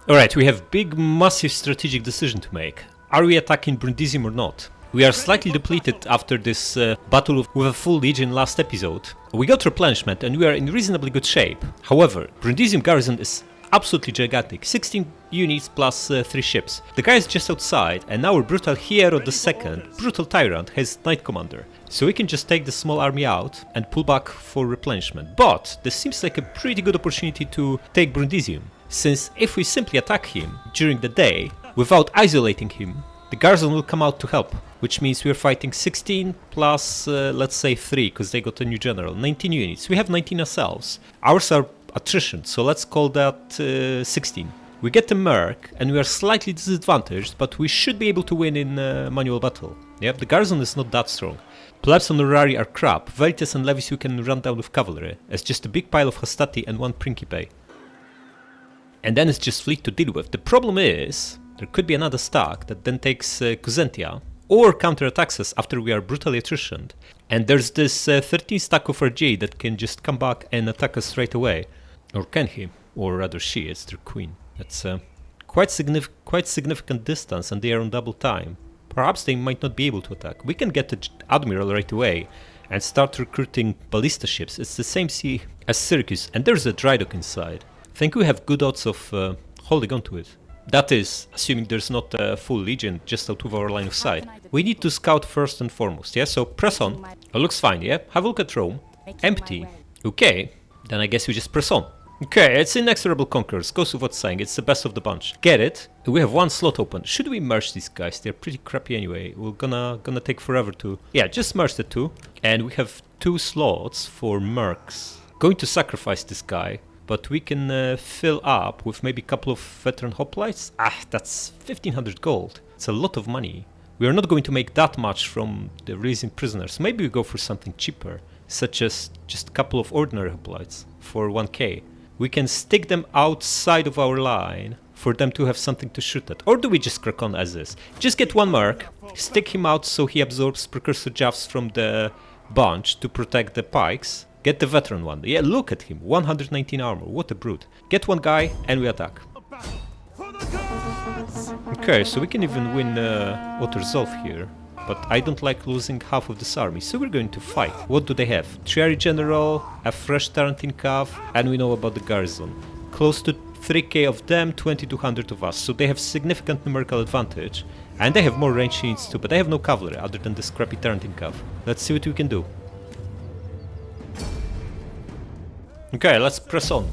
Alright, we have big, massive strategic decision to make. Are we attacking Brundisium or not? We are slightly depleted after this battle with a full legion last episode. We got replenishment and we are in reasonably good shape. However, Brundisium garrison is absolutely gigantic, 16 units plus 3 ships. The guy is just outside and our brutal hero II, brutal tyrant, has knight commander. So we can just take the small army out and pull back for replenishment. But this seems like a pretty good opportunity to take Brundisium, since if we simply attack him during the day without isolating him, the garrison will come out to help, which means we are fighting 16 plus, let's say 3, because they got a new general, 19 units. We have 19 ourselves. Ours are attrition, so let's call that 16. We get the Merc, and we are slightly disadvantaged, but we should be able to win in manual battle. Yep, the garrison is not that strong. Plebs honorari are crap, Velites and levies you can run down with cavalry, as just a big pile of hastati and 1 principe. And then it's just fleet to deal with. The problem is, there could be another stack that then takes Cosentia, or counterattacks us after we are brutally attritioned. And there's this 13 stack of RJ that can just come back and attack us right away. Or can he? Or rather she, it's their queen. That's quite significant distance and they are on double time. Perhaps they might not be able to attack. We can get the admiral right away and start recruiting ballista ships. It's the same sea as Syracuse and there's a dry dock inside. I think we have good odds of holding on to it. That is, assuming there's not a full legion just out of our line of sight. We need to scout first and foremost, yeah? So press on. It looks fine, yeah? Have a look at Rome. Empty. Okay, then I guess we just press on. Okay, it's inexorable conquerors. Goes with what's saying, it's the best of the bunch. Get it? We have 1 slot open. Should we merge these guys? They're pretty crappy anyway. We're gonna take forever to... Yeah, just merge the 2. And we have 2 slots for mercs. Going to sacrifice this guy. But we can fill up with maybe a couple of veteran hoplites. That's 1500 gold. It's a lot of money. We are not going to make that much from the releasing prisoners. Maybe we go for something cheaper, such as just a couple of ordinary hoplites for 1k. We can stick them outside of our line for them to have something to shoot at. Or do we just crack on as is? Just get 1 merc, stick him out so he absorbs precursor jaffs from the bunch to protect the pikes. Get the veteran one. Yeah, look at him. 119 armor. What a brute. Get 1 guy and we attack. Okay, so we can even win auto-resolve here. But I don't like losing half of this army, so we're going to fight. What do they have? Triary General, a fresh Tarantine Cav, and we know about the garrison. Close to 3k of them, 2200 of us. So they have significant numerical advantage. And they have more range units too, but they have no cavalry other than the scrappy Tarantine Cav. Let's see what we can do. Okay, let's press on.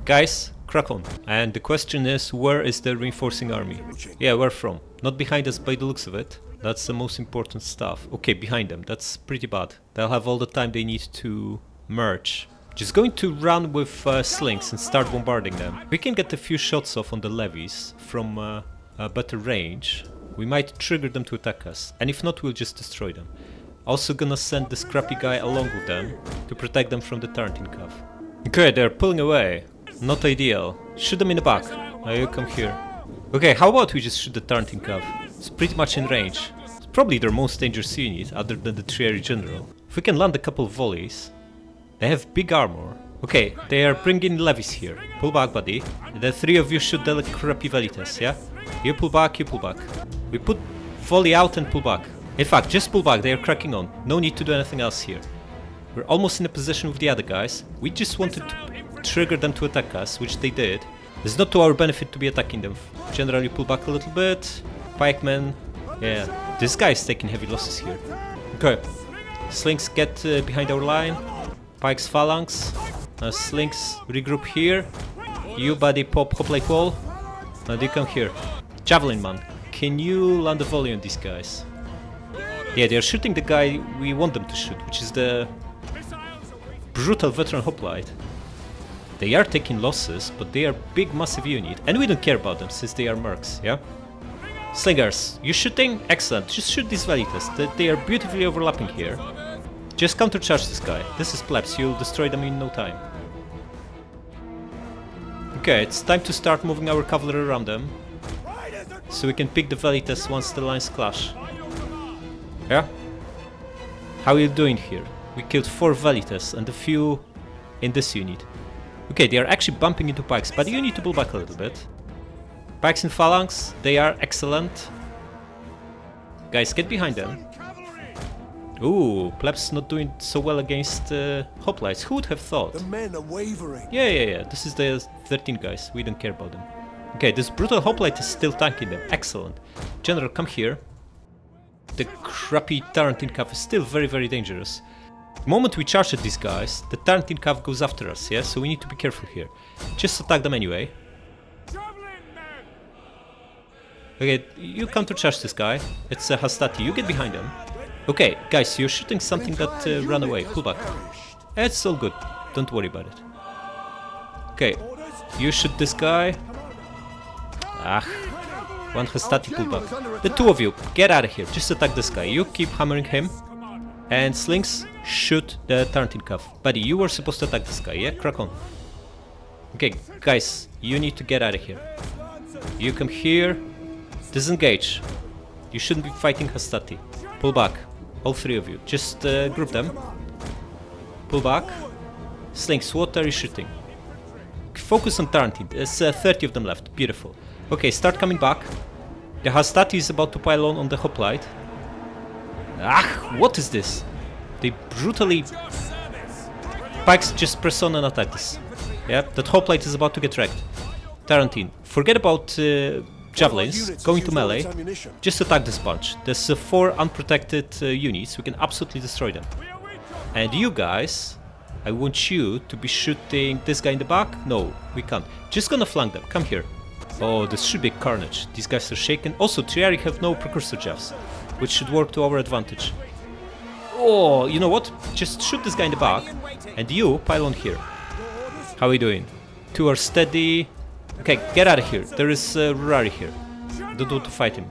Guys, crack on. And the question is, where is the reinforcing army? Yeah, where from? Not behind us by the looks of it. That's the most important stuff. Okay, behind them. That's pretty bad. They'll have all the time they need to merge. Just going to run with slings and start bombarding them. We can get a few shots off on the levies from a better range. We might trigger them to attack us. And if not, we'll just destroy them. Also gonna send the scrappy guy along with them to protect them from the Tarantine Cav. Okay, they're pulling away. Not ideal. Shoot them in the back. Now you come here. Okay, how about we just shoot the Tarantine Cav? It's pretty much in range. It's probably their most dangerous unit, other than the Triary General. If we can land a couple of volleys... They have big armor. Okay, they are bringing levies here. Pull back, buddy. The 3 of you shoot the crappy Velites, yeah? You pull back, you pull back. We put volley out and pull back. In fact, just pull back, they are cracking on. No need to do anything else here. We're almost in a position with the other guys. We just wanted to trigger them to attack us, which they did. It's not to our benefit to be attacking them. Generally pull back a little bit. Pikemen. Yeah, this guy is taking heavy losses here. Okay. Slings get behind our line. Pikes phalanx. Slings regroup here. You buddy pop hoplite wall. Now they come here. Javelin man. Can you land a volley on these guys? Yeah, they are shooting the guy we want them to shoot, which is the brutal veteran hoplite. They are taking losses, but they are big massive unit, and we don't care about them since they are mercs, yeah? Slingers, you shooting? Excellent, just shoot these Velites, they are beautifully overlapping here. Just countercharge this guy, this is plebs, you'll destroy them in no time. Okay, it's time to start moving our cavalry around them, so we can pick the Velites once the lines clash. Yeah? How are you doing here? We killed 4 Velites and a few in this unit. Okay, they are actually bumping into pikes, but you need to pull back a little bit. Pikes in phalanx, they are excellent. Guys, get behind them. Ooh, plebs not doing so well against hoplites. Who would have thought? The men are wavering. Yeah. This is the 13 guys. We don't care about them. Okay, this brutal hoplite is still tanking them. Excellent. General, come here. The crappy Tarantine Cav is still very, very dangerous. The moment we charge at these guys, the Tarantine Cav goes after us, yeah? So we need to be careful here. Just attack them anyway. Okay, you counter-charge this guy. It's Hastati. You get behind him. Okay, guys, you're shooting something that ran away. Pull back. It's all good. Don't worry about it. Okay, you shoot this guy. Ah, one Hastati, pull back. The two of you, get out of here. Just attack this guy. You keep hammering him. And slings, shoot the Tarantine Cav. Buddy, you were supposed to attack this guy, yeah? Crack on. Okay, guys, you need to get out of here. You come here. Disengage. You shouldn't be fighting Hastati. Pull back. All three of you. Just group them. Pull back. Slings, what are you shooting? Focus on Tarantine. There's 30 of them left. Beautiful. Okay, start coming back. The Hastati is about to pile on the hoplite. Ah, what is this? They brutally... Pikes just press on and attack this. Yeah, that hoplite is about to get wrecked. Tarantine, forget about javelins, going to melee. Just attack this bunch. There's 4 unprotected units. We can absolutely destroy them. And you guys, I want you to be shooting this guy in the back. No, we can't. Just gonna flank them. Come here. Oh, this should be carnage. These guys are shaken. Also, Triari have no precursor javs, which should work to our advantage. Oh, you know what? Just shoot this guy in the back, and you pile on here. How are we doing? 2 are steady. Okay, get out of here. There is Rurari here. Don't want to fight him.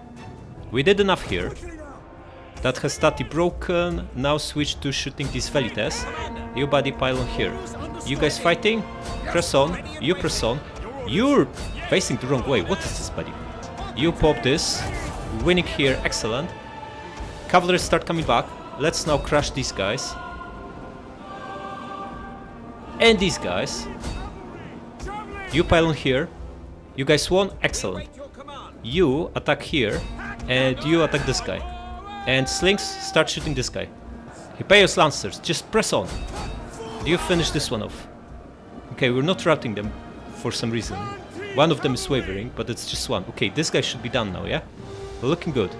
We did enough here. That Hastati broken. Now switch to shooting these Velites. You buddy pile on here. You guys fighting? Press on. You press on. You're facing the wrong way. What is this, buddy? You pop this. Winning here. Excellent. Cavalry start coming back. Let's now crush these guys. And these guys. You pile on here. You guys won. Excellent. You attack here. And you attack this guy. And slings, start shooting this guy. Hippeus Lancers, just press on. You finish this one off. Okay, we're not routing them for some reason. One of them is wavering, but it's just one. Okay, this guy should be done now, yeah? Looking good.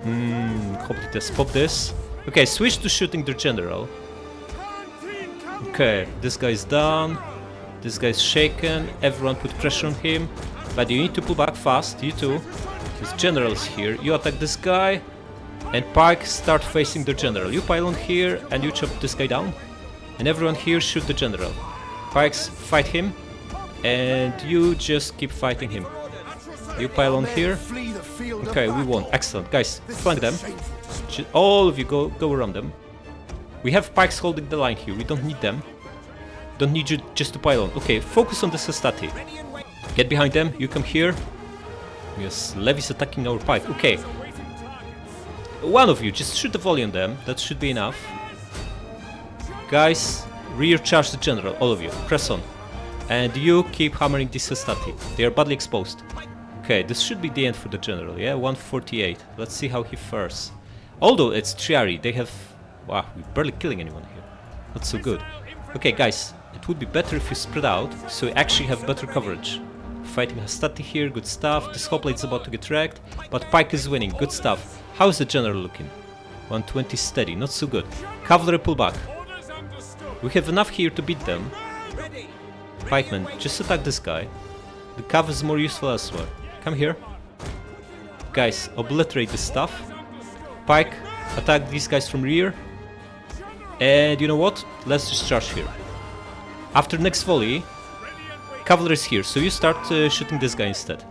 Complete this. Pop this. Okay, switch to shooting their general. Okay, this guy's done. This guy's shaken. Everyone put pressure on him. But you need to pull back fast, you too. His general is here. You attack this guy. And Pike start facing the general. You pile on here and you chop this guy down. And everyone here shoot the general. Pikes fight him. And you just keep fighting him. You pile on here. Okay, we won. Excellent. Guys, flank them. All of you go around them. We have Pikes holding the line here. We don't need them. Don't need you just to pile on. Okay, focus on the Hastati. Get behind them. You come here. Yes, Levi's attacking our Pike. Okay. One of you, just shoot the volley on them. That should be enough. Guys, rear charge the general. All of you. Press on. And you keep hammering this Hastati. They are badly exposed. Okay, this should be the end for the general, yeah? 148. Let's see how he fares. Although it's Triari, they have... Wow, we're barely killing anyone here. Not so good. Okay, guys, it would be better if you spread out, so you actually have better coverage. Fighting Hastati here, good stuff. This hoplite's about to get wrecked, but Pike is winning, good stuff. How is the general looking? 120 steady, not so good. Cavalry pull back. We have enough here to beat them. Pikemen, just attack this guy. The cav is more useful elsewhere. Come here. Guys, obliterate this stuff. Pike, attack these guys from rear. And you know what? Let's just charge here. After next volley, cavalry is here, so you start shooting this guy instead.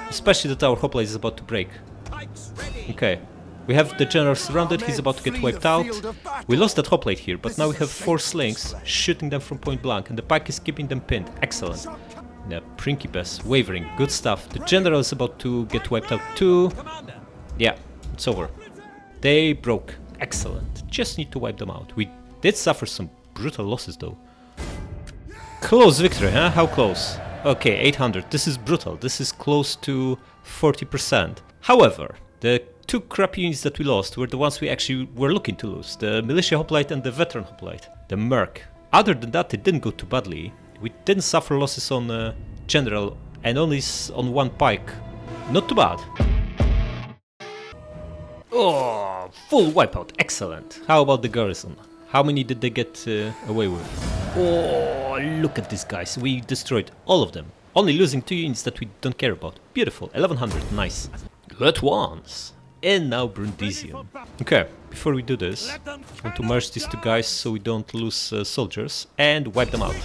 Especially that our hoplite is about to break. Okay. We have the general surrounded, he's about to get wiped out. We lost that hoplite here, but now we have 4 slings shooting them from point blank, and the Pike is keeping them pinned. Excellent. Yeah, Principes, wavering, good stuff. The general is about to get wiped out too. Yeah, it's over. They broke. Excellent. Just need to wipe them out. We did suffer some brutal losses though. Close victory, huh? How close? Okay, 800. This is brutal. This is close to 40%. However, the two crap units that we lost were the ones we actually were looking to lose. The militia hoplite and the veteran hoplite. The merc. Other than that, it didn't go too badly. We didn't suffer losses on general and only on one pike. Not too bad. Oh, full wipeout. Excellent. How about the garrison? How many did they get away with? Oh, look at these guys. We destroyed all of them. Only losing 2 units that we don't care about. Beautiful. 1100. Nice. At once. And now Brundisium. Okay, before we do this, I want to merge these 2 guys so we don't lose soldiers and wipe them out.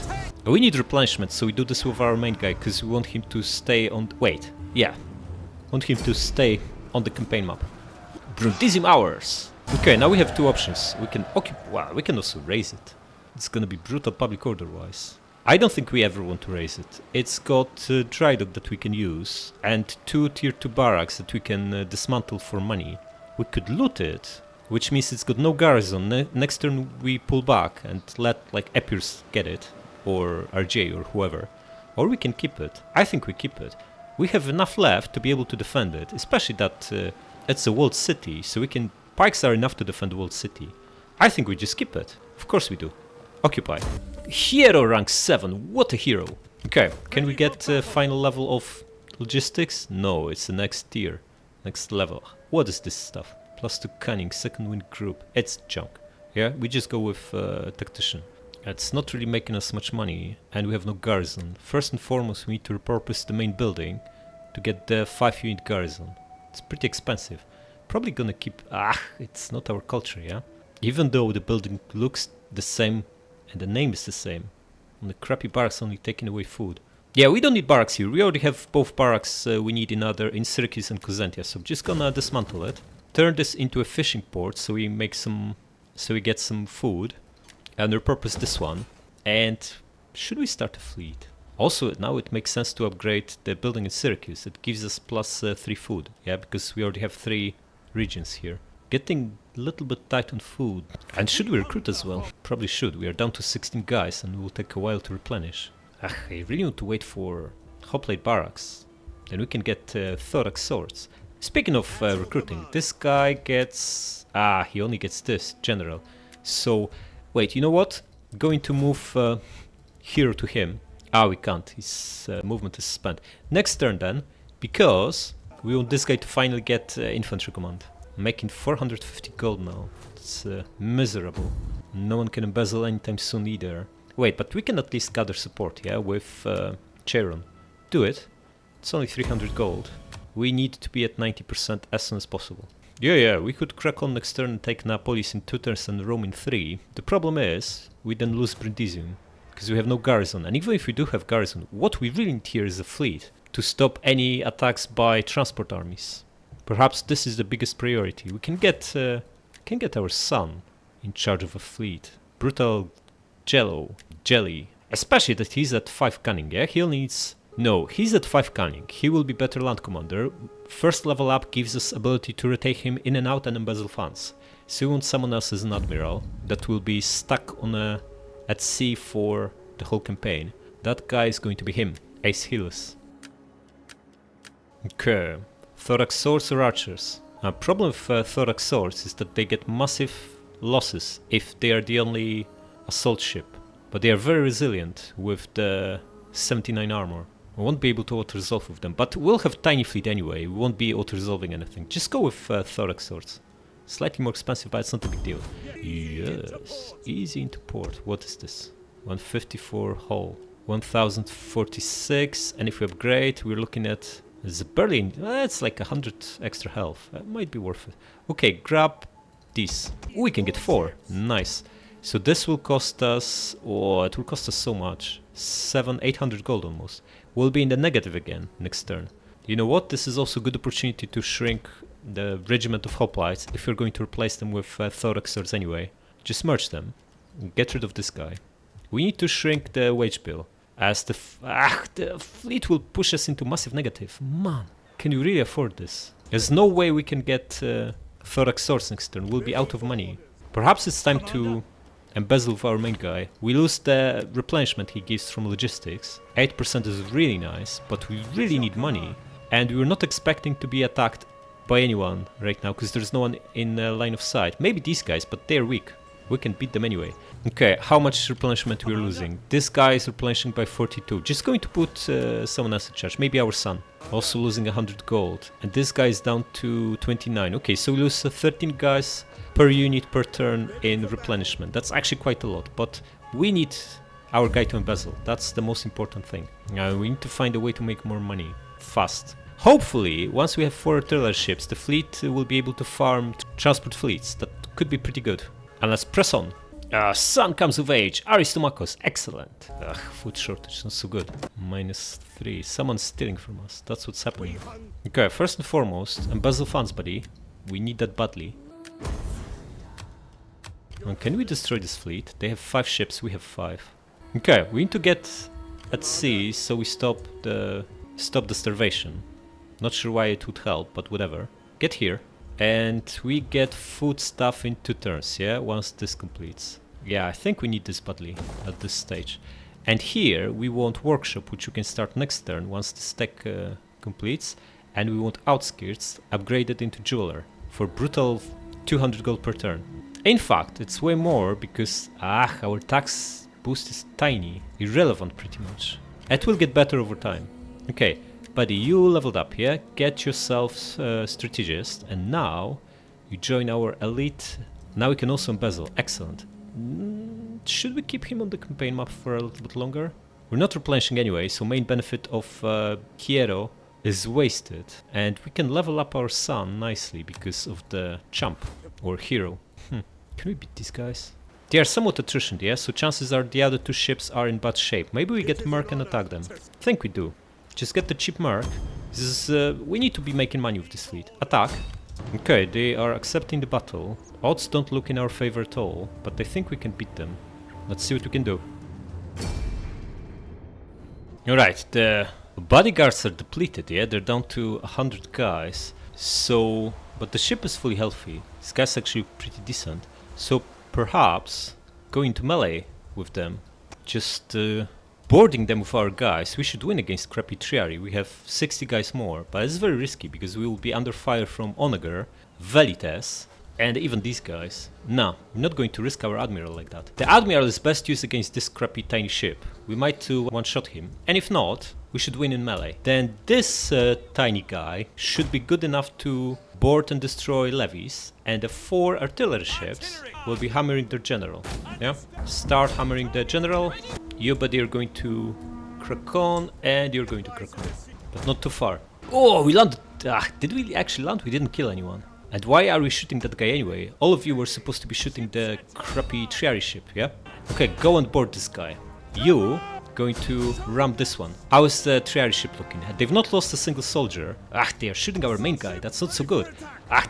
We need replenishment, so we do this with our main guy because we want him to stay on... Wait, yeah. Want him to stay on the campaign map. Brundisium hours. Okay, now we have 2 options. We can occupy... Wow, we can also raise it. It's gonna be brutal public order-wise. I don't think we ever want to raise it. It's got dry dock that we can use and 2 tier 2 barracks that we can dismantle for money. We could loot it, which means it's got no garrison. Next turn we pull back and let like Epirus get it, or RJ or whoever. Or we can keep it. I think we keep it. We have enough left to be able to defend it, especially that it's a walled city, so we can... Pikes are enough to defend the walled city. I think we just keep it. Of course we do. Occupy. Hero rank 7, what a hero. Okay, can we get final level of logistics? No, it's the next tier, next level. What is this stuff? +2 cunning, second wind group, it's junk. Yeah, we just go with tactician. It's not really making us much money and we have no garrison. First and foremost we need to repurpose the main building to get the 5 unit garrison. It's pretty expensive. Probably gonna keep... it's not our culture, yeah? Even though the building looks the same and the name is the same. And the crappy barracks only taking away food. Yeah, we don't need barracks here. We already have both barracks we need in Syracuse and Cosentia. So I'm just gonna dismantle it. Turn this into a fishing port so we make some... So we get some food. And repurpose this one. And should we start a fleet? Also, now it makes sense to upgrade the building in Syracuse. It gives us +3 food. Yeah, because we already have 3 regions here. Getting a little bit tight on food. And should we recruit as well? Probably should. We are down to 16 guys and it will take a while to replenish. I really want to wait for hoplite barracks. Then we can get thorax swords. Speaking of recruiting, this guy gets... he only gets this, general. So, wait, you know what? Going to move hero to him. We can't. His movement is spent. Next turn then, because we want this guy to finally get infantry command. Making 450 gold now. It's miserable. No one can embezzle anytime soon either. Wait, but we can at least gather support, yeah, with Charon. Do it. It's only 300 gold. We need to be at 90% as soon as possible. Yeah, we could crack on next turn and take Napolis in 2 turns and Rome in 3. The problem is, we then lose Brundisium, because we have no garrison. And even if we do have garrison, what we really need here is a fleet to stop any attacks by transport armies. Perhaps this is the biggest priority. We can get our son in charge of a fleet. Brutal Jelly. Especially that he's at 5 cunning, yeah? He only needs... No, he's at 5 cunning. He will be better land commander. First level up gives us ability to rotate him in and out and embezzle funds. So we want someone else as an admiral that will be stuck on at sea for the whole campaign. That guy is going to be him, Aeschylus. Okay, thorax swords or archers? Problem with thorax swords is that they get massive losses if they are the only assault ship. But they are very resilient with the 79 armor. We won't be able to auto-resolve with them, but we'll have tiny fleet anyway. We won't be auto-resolving anything. Just go with thorax swords. Slightly more expensive, but it's not a big deal. Yes, easy into port. What is this? 154 hull. 1046, and if we upgrade, we're looking at... It's barely... it's like 100 extra health. That might be worth it. Okay, grab these. We can get 4. Nice. So this will cost us... Oh, it will cost us so much. 800 gold almost. We'll be in the negative again next turn. You know what? This is also a good opportunity to shrink the regiment of hoplites if you're going to replace them with thorax swords anyway. Just merge them. Get rid of this guy. We need to shrink the wage bill, as the fleet will push us into massive negative. Man, can you really afford this? There's no way we can get thorax swords next turn. We'll be out of money. Perhaps it's time to embezzle with our main guy. We lose the replenishment he gives from logistics. 8% is really nice, but we really need money. And we were not expecting to be attacked by anyone right now, because there's no one in line of sight. Maybe these guys, but they're weak. We can beat them anyway. Okay, how much replenishment we're losing? This guy is replenishing by 42. Just going to put someone else in charge. Maybe our son. Also losing 100 gold. And this guy is down to 29. Okay, so we lose 13 guys per unit per turn in replenishment. That's actually quite a lot, but we need our guy to embezzle. That's the most important thing. We need to find a way to make more money fast. Hopefully, once we have 4 artillery ships, the fleet will be able to farm transport fleets. That could be pretty good. And let's press on. Son comes of age. Aristomachus. Excellent. Ugh, food shortage. Not so good. -3. Someone's stealing from us. That's what's happening. Okay, first and foremost, embezzle funds, buddy. We need that badly. Can we destroy this fleet? They have 5 ships. We have 5. Okay, we need to get at sea so we stop the starvation. Not sure why it would help, but whatever. Get here. And we get food stuff in 2 turns, yeah? Once this completes. Yeah, I think we need this badly at this stage. And here we want workshop, which we can start next turn once the stack completes. And we want outskirts upgraded into jeweler for brutal 200 gold per turn. In fact, it's way more because our tax boost is tiny, irrelevant pretty much. It will get better over time. Okay. Buddy, you leveled up, yeah? Get yourself strategist, and now you join our elite. Now we can also embezzle. Excellent. Should we keep him on the campaign map for a little bit longer? We're not replenishing anyway, so main benefit of Hiero is wasted. And we can level up our son nicely because of the champ or hero. Can we beat these guys? They are somewhat attrition, yeah? So chances are the other 2 ships are in bad shape. Maybe we get Merc and attack them. I think we do. Just get the cheap Merc. This is, we need to be making money with this fleet. Attack. Okay, they are accepting the battle. Odds don't look in our favor at all, but I think we can beat them. Let's see what we can do. Alright, the bodyguards are depleted, yeah? They're down to 100 guys. So, but the ship is fully healthy. This guy's actually pretty decent. So perhaps going to melee with them. Just boarding them with our guys. We should win against crappy Triarii. We have 60 guys more, but it's very risky because we will be under fire from Onager, Velites, and even these guys. No, we're not going to risk our admiral like that. The admiral is best used against this crappy tiny ship. We might one-shot him, and if not, we should win in melee. Then this tiny guy should be good enough to board and destroy levies, and the 4 artillery ships will be hammering their general. Yeah, start hammering the general. You, buddy, are going to Krakon, and you're going to Krakon, but not too far. Oh, we landed. Did we actually land? We didn't kill anyone. And why are we shooting that guy anyway? All of you were supposed to be shooting the crappy Triarii ship, yeah? Okay, go and board this guy. You going to ram this one. How is the Triarii ship looking? They've not lost a single soldier. They are shooting our main guy. That's not so good.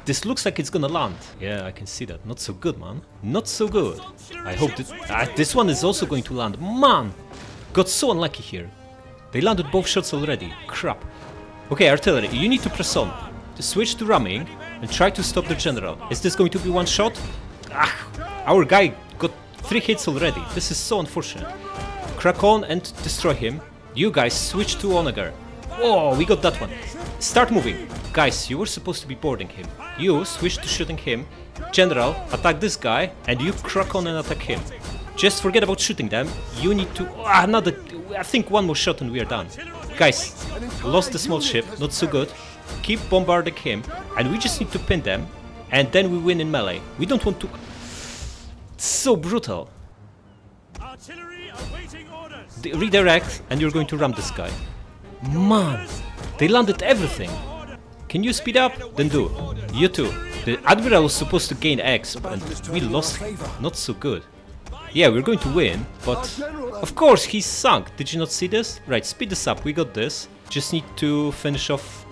This looks like it's gonna land. Yeah, I can see that. Not so good, man. Not so good. I hope that this one is also going to land. Man! Got so unlucky here. They landed both shots already. Crap. Okay, artillery, you need to press on. Switch to ramming and try to stop the general. Is this going to be one shot? Our guy got 3 hits already. This is so unfortunate. Crack on and destroy him. You guys switch to Onager. Oh, we got that one. Start moving. Guys, you were supposed to be boarding him. You switch to shooting him. General, attack this guy, and you crack on and attack him. Just forget about shooting them. You need to... another... I think one more shot and we are done. Guys, lost the small ship. Not so good. Keep bombarding him, and we just need to pin them, and then we win in melee. We don't want to... It's so brutal. Redirect, and you're going to ram this guy. Man, they landed everything. Can you speed up? Then do. You too. The admiral was supposed to gain X, and we lost him. Not so good. Yeah, we're going to win, but of course he's sunk. Did you not see this? Right, speed this up. We got this. Just need to finish off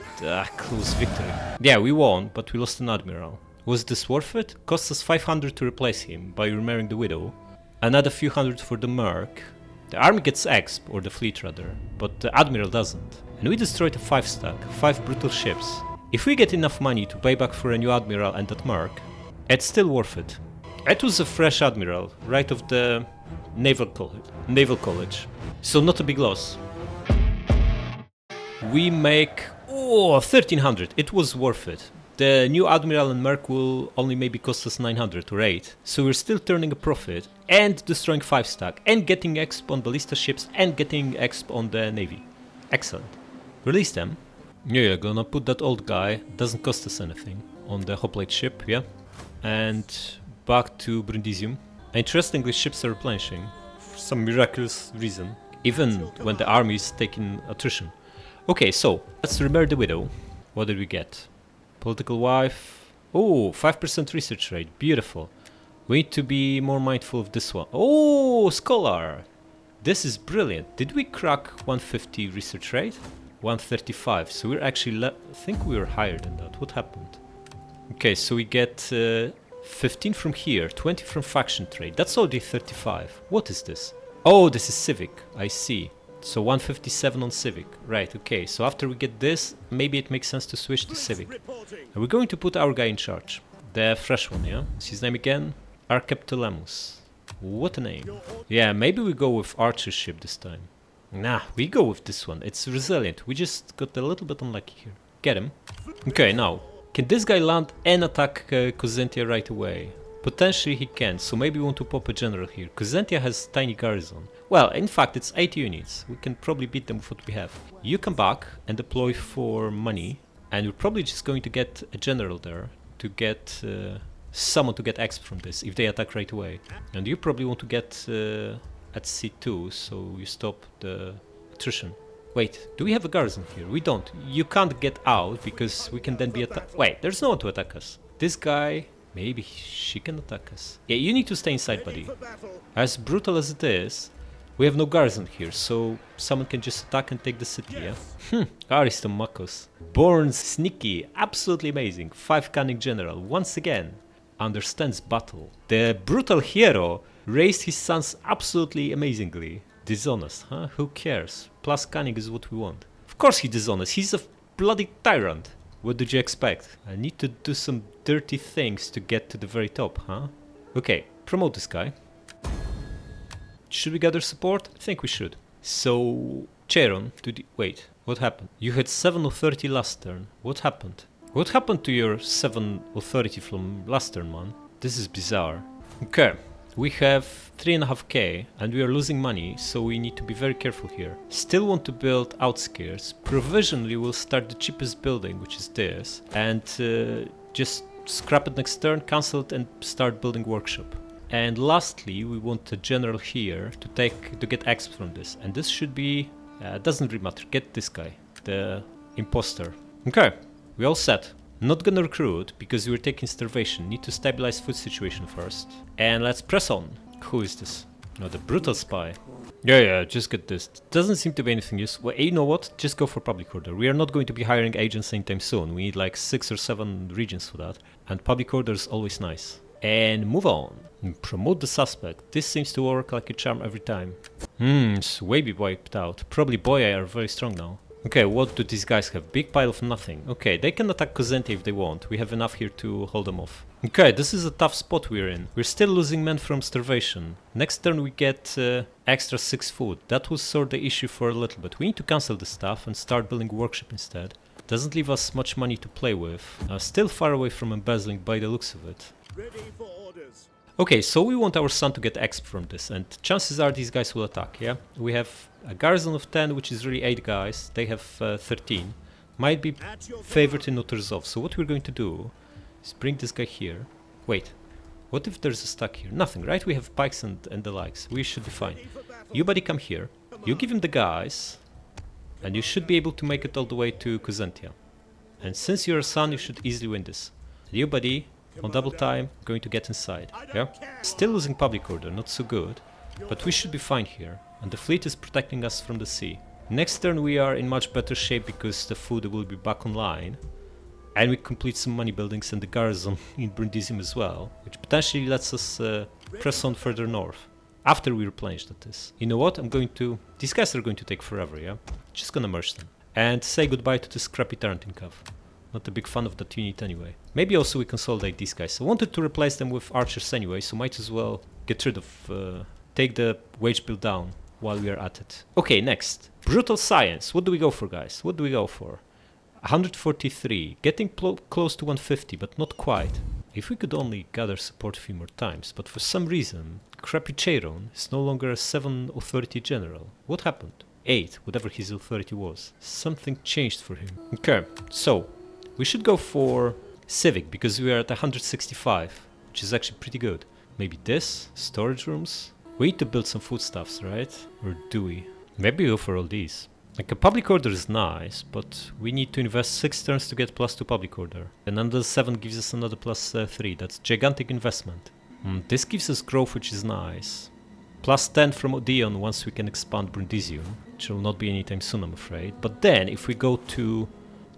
close victory. Yeah, we won, but we lost an admiral. Was this worth it? Cost us 500 to replace him by remarrying the widow. Another few hundred for the Merc. The army gets exp, or the fleet rather, but the admiral doesn't. And we destroyed a 5-stack, 5 brutal ships. If we get enough money to pay back for a new admiral and that Merc, it's still worth it. It was a fresh admiral, right of the naval college. So not a big loss. We make 1300. It was worth it. The new admiral and merc will only maybe cost us 900 or 8. So we're still turning a profit and destroying 5 stack and getting exp on ballista ships and getting exp on the navy. Excellent. Release them. Yeah, gonna put that old guy, doesn't cost us anything, on the hoplite ship, yeah. And back to Brundisium. Interestingly, ships are replenishing for some miraculous reason, even when the army is taking attrition. Okay, so let's remember the widow. What did we get? Political wife. Oh, 5% research rate. Beautiful. We need to be more mindful of this one. Oh, scholar. This is brilliant. Did we crack 150 research rate? 135. So we're actually... I think we were higher than that. What happened? Okay, so we get 15 from here, 20 from faction trade. That's already 35. What is this? Oh, this is civic. I see. So 157 on civic. Right, okay. So after we get this, maybe it makes sense to switch to civic. And we're going to put our guy in charge. The fresh one, yeah? What's his name again? Archeptolemus. What a name. Yeah, maybe we go with archer ship this time. Nah, we go with this one. It's resilient. We just got a little bit unlucky here. Get him. Okay, now. Can this guy land and attack Cosentia right away? Potentially he can, so maybe we want to pop a general here. Cosentia has tiny garrison. Well, in fact, it's 8 units. We can probably beat them with what we have. You come back and deploy for money, and we're probably just going to get a general there to get someone to get exp from this if they attack right away. And you probably want to get at C2, so you stop the attrition. Wait, do we have a garrison here? We don't. You can't get out because we can then be attacked. Wait, there's no one to attack us. This guy... Maybe she can attack us. Yeah, you need to stay inside, buddy. As brutal as it is, we have no garrison here, so someone can just attack and take the city, yeah? Aristomachus. Born sneaky, absolutely amazing. 5 cunning general, once again, understands battle. The brutal hero raised his sons absolutely amazingly. Dishonest, huh? Who cares? Plus cunning is what we want. Of course he's dishonest, he's a bloody tyrant. What did you expect? I need to do some dirty things to get to the very top, huh? Okay, promote this guy. Should we gather support? I think we should. So, Charon, wait, what happened? You had 7 authority last turn. What happened? What happened to your 7 authority from last turn, man? This is bizarre. Okay. We have 3.5k and we are losing money, so we need to be very careful here. Still want to build outskirts. Provisionally we'll start the cheapest building, which is this, and just scrap it next turn, cancel it and start building workshop. And lastly we want a general here to get exp from this, and this should be... doesn't really matter, get this guy, the imposter. Okay, we all set. Not gonna recruit because we're taking starvation. Need to stabilize food situation first. And let's press on. Who is this? No, the brutal spy. Yeah, just get this. Doesn't seem to be anything useful. Well, you know what? Just go for public order. We are not going to be hiring agents anytime soon. We need like 6 or 7 regions for that. And public order is always nice. And move on. Promote the suspect. This seems to work like a charm every time. It's way be wiped out. Probably Boyai are very strong now. Okay, what do these guys have? Big pile of nothing. Okay, they can attack Cosentia if they want. We have enough here to hold them off. Okay, this is a tough spot we're in. We're still losing men from starvation. Next turn we get extra 6 food. That will sort the issue for a little bit. We need to cancel this stuff and start building workshop instead. Doesn't leave us much money to play with. Still far away from embezzling by the looks of it. Ready for orders. Okay, so we want our son to get exp from this, and chances are these guys will attack, yeah? We have a garrison of 10, which is really 8 guys. They have 13. Might be favored in Oterzov. So what we're going to do is bring this guy here. Wait, what if there's a stack here? Nothing, right? We have pikes and the likes. We should be fine. You buddy come here. You give him the guys, and you should be able to make it all the way to Cosentia. And since you're a son, you should easily win this. You buddy, on double time, going to get inside, yeah? Still losing public order, not so good, but we should be fine here, and the fleet is protecting us from the sea. Next turn we are in much better shape because the food will be back online, and we complete some money buildings and the garrison in Brundisium as well, which potentially lets us press on further north, after we replenish that is. You know what, these guys are going to take forever, yeah? Just gonna merge them, and say goodbye to the scrappy Tarantin Cav. Not a big fan of that unit anyway. Maybe also we consolidate these guys. I wanted to replace them with archers anyway, so might as well get rid of... take the wage bill down while we are at it. Okay, next. Brutal science. What do we go for, guys? What do we go for? 143. Getting close to 150, but not quite. If we could only gather support a few more times, but for some reason, crappy Cheiron is no longer a 7 authority general. What happened? 8, whatever his authority was. Something changed for him. Okay, so we should go for civic because we are at 165, which is actually pretty good. Maybe this? Storage rooms? We need to build some foodstuffs, right? Or do we? Maybe go for all these. Like a public order is nice, but we need to invest 6 turns to get +2 public order. And another 7 gives us another +3. That's gigantic investment. This gives us growth, which is nice. +10 from Odeon once we can expand Brundisium, which will not be anytime soon, I'm afraid. But then, if we go to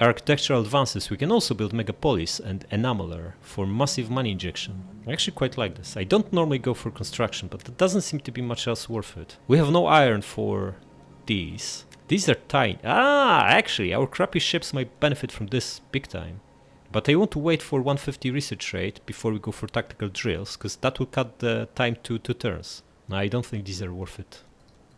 architectural advances, we can also build Megapolis and Enameler for massive money injection. I actually quite like this. I don't normally go for construction, but there doesn't seem to be much else worth it. We have no iron for these. These are tiny. Actually, our crappy ships might benefit from this big time. But I want to wait for 150 research rate before we go for tactical drills, because that will cut the time to 2 turns. No, I don't think these are worth it.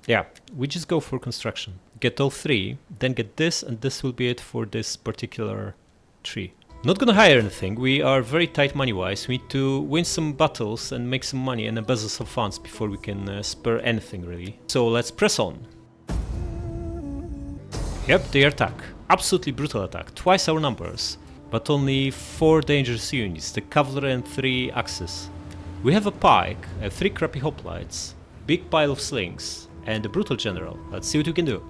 Yeah, we just go for construction. Get all 3, then get this, and this will be it for this particular tree. Not gonna hire anything, we are very tight money-wise. We need to win some battles and make some money and embezzle some funds before we can spare anything, really. So let's press on. Yep, they attack. Absolutely brutal attack. Twice our numbers, but only 4 dangerous units, the cavalry and 3 axes. We have a pike, 3 crappy hoplites, big pile of slings, and a brutal general. Let's see what we can do.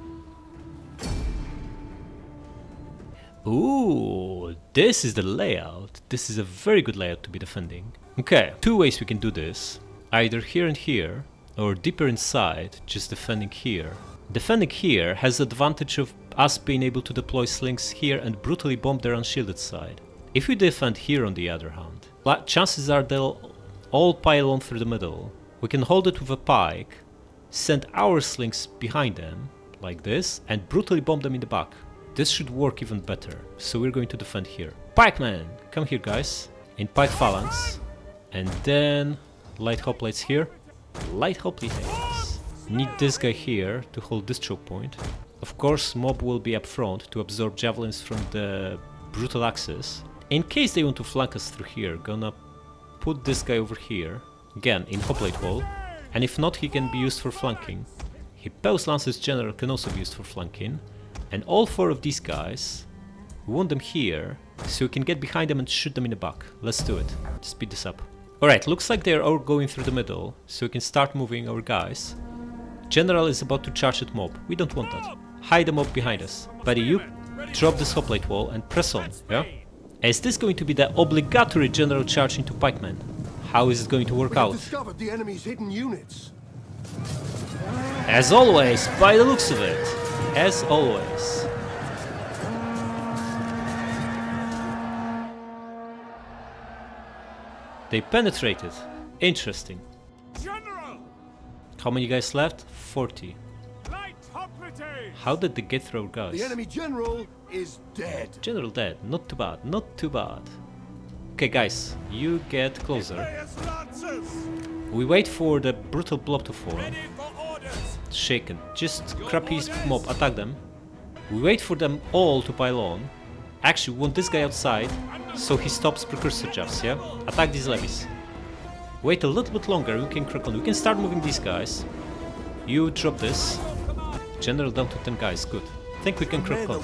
Ooh, this is the layout. This is a very good layout to be defending. Okay, 2 ways we can do this. Either here and here, or deeper inside, just defending here. Defending here has the advantage of us being able to deploy slings here and brutally bomb their unshielded side. If we defend here on the other hand, chances are they'll all pile on through the middle. We can hold it with a pike, send our slings behind them, like this, and brutally bomb them in the back. This should work even better, so we're going to defend here. Pikemen! Come here, guys. In pike phalanx. And then light hoplites here. Light hoplites. Need this guy here to hold this choke point. Of course, mob will be up front to absorb javelins from the brutal axes. In case they want to flank us through here, gonna put this guy over here. Again, in hoplite wall. And if not, he can be used for flanking. Hippeus Lance's general can also be used for flanking. And all 4 of these guys, we want them here, so we can get behind them and shoot them in the back. Let's do it. Speed this up. Alright, looks like they're all going through the middle, so we can start moving our guys. General is about to charge at mob. We don't want that. Hide the mob behind us. Buddy, you drop this hoplite wall and press on, yeah? Is this going to be the obligatory general charge into pikemen? How is it going to work out? Discovered the enemy's hidden units. As always, by the looks of it. As always. They penetrated. Interesting. General! How many guys left? 40. Light hoplites! How did they get through our guys? The enemy general is dead. General dead. Not too bad. Not too bad. Okay, guys, you get closer. Epirus lancers! We wait for the brutal blob to fall. Ready for orders! Shaken. Just crappy mob. Attack them. We wait for them all to pile on. Actually, we want this guy outside, so he stops precursor jabs, yeah? Attack these levies. Wait a little bit longer, we can crack on. We can start moving these guys. You drop this. General down to 10 guys, good. Think we can crack on.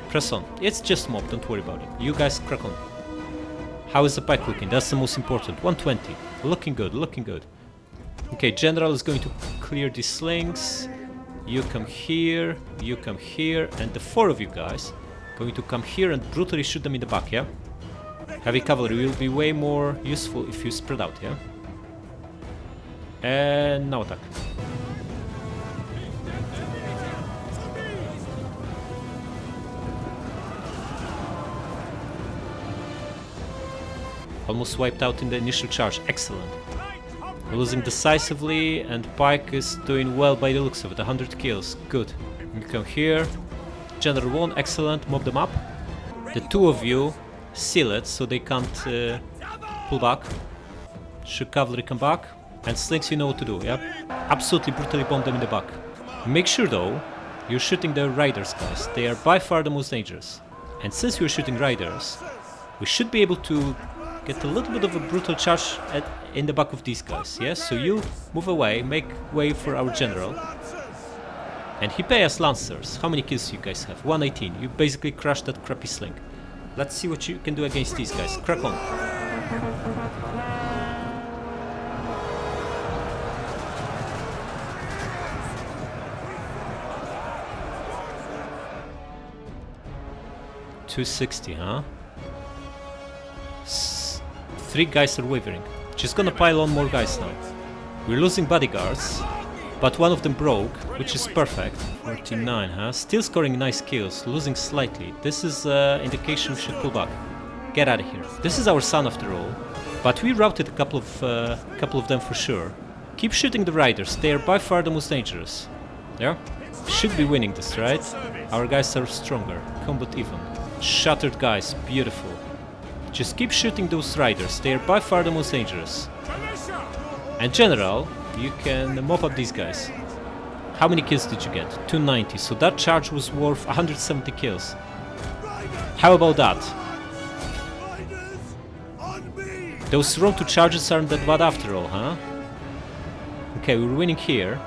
Press on. It's just mob, don't worry about it. You guys crack on. How is the pike looking? That's the most important. 120. Looking good, looking good. Okay, General is going to clear these slings. You come here, and the 4 of you guys going to come here and brutally shoot them in the back, yeah? Heavy cavalry will be way more useful if you spread out, yeah? And now attack. Almost wiped out in the initial charge, excellent. We're losing decisively, and Pike is doing well by the looks of it, 100 kills, good. You come here. General 1, excellent, mob them up. The two of you seal it so they can't pull back. Should cavalry come back? And slings, you know what to do, yeah? Absolutely brutally bomb them in the back. Make sure though, you're shooting the riders, guys. They are by far the most dangerous. And since we're shooting riders, we should be able to get a little bit of a brutal charge in the back of these guys, yes? So you move away, make way for our general. And he pay us lancers. How many kills you guys have? 118. You basically crushed that crappy sling. Let's see what you can do against these guys. Crack on. $260, huh? 3 guys are wavering. Just gonna pile on more guys now. We're losing bodyguards, but one of them broke, which is perfect. 49, huh? Still scoring nice kills, losing slightly. This is indication we should pull back. Get out of here. This is our son after all, but we routed a couple of them for sure. Keep shooting the riders. They are by far the most dangerous. Yeah? Should be winning this, right? Our guys are stronger. Combat even. Shattered guys, beautiful. Just keep shooting those riders, they are by far the most dangerous. And general, you can mop up these guys. How many kills did you get? 290, so that charge was worth 170 kills. How about that? Those road to charges aren't that bad after all, huh? Okay, we're winning here.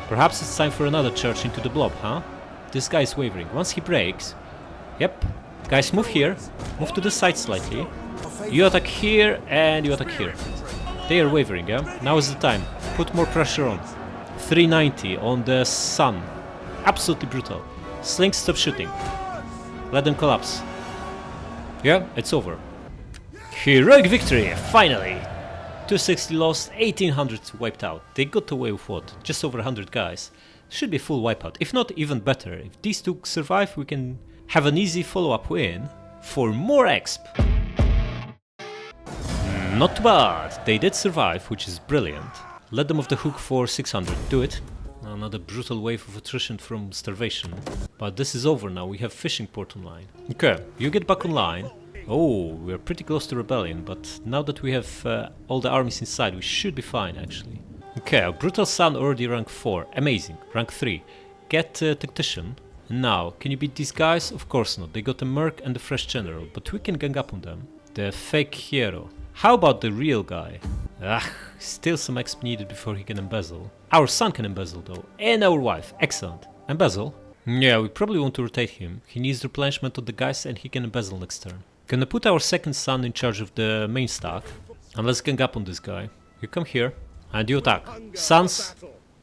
Perhaps it's time for another charge into the blob, huh? This guy's wavering. Once he breaks... Yep. Guys, move here. Move to the side slightly. You attack here and you attack here. They are wavering, yeah? Now is the time. Put more pressure on. 390 on the sun. Absolutely brutal. Slings, stop shooting. Let them collapse. Yeah, it's over. Heroic victory, finally! 260 lost, 1800 wiped out. They got away with what? Just over 100 guys. Should be full wipeout. If not, even better. If these two survive, we can have an easy follow-up win for more exp. Not too bad. They did survive, which is brilliant. Let them off the hook for 600. Do it. Another brutal wave of attrition from starvation. But this is over now. We have fishing port online. Okay, you get back online. Oh, we're pretty close to rebellion, but now that we have all the armies inside, we should be fine, actually. Okay, our brutal son already rank 4. Amazing. Rank 3. Get tactician. Now, can you beat these guys? Of course not. They got a merc and a fresh general, but we can gang up on them. The fake hero. How about the real guy? Still some exp needed before he can embezzle. Our son can embezzle though, and our wife. Excellent. Embezzle? Yeah, we probably want to rotate him. He needs replenishment of the guys and he can embezzle next turn. Gonna put our second son in charge of the main stack, and let's gang up on this guy. You come here, and you attack. Sons,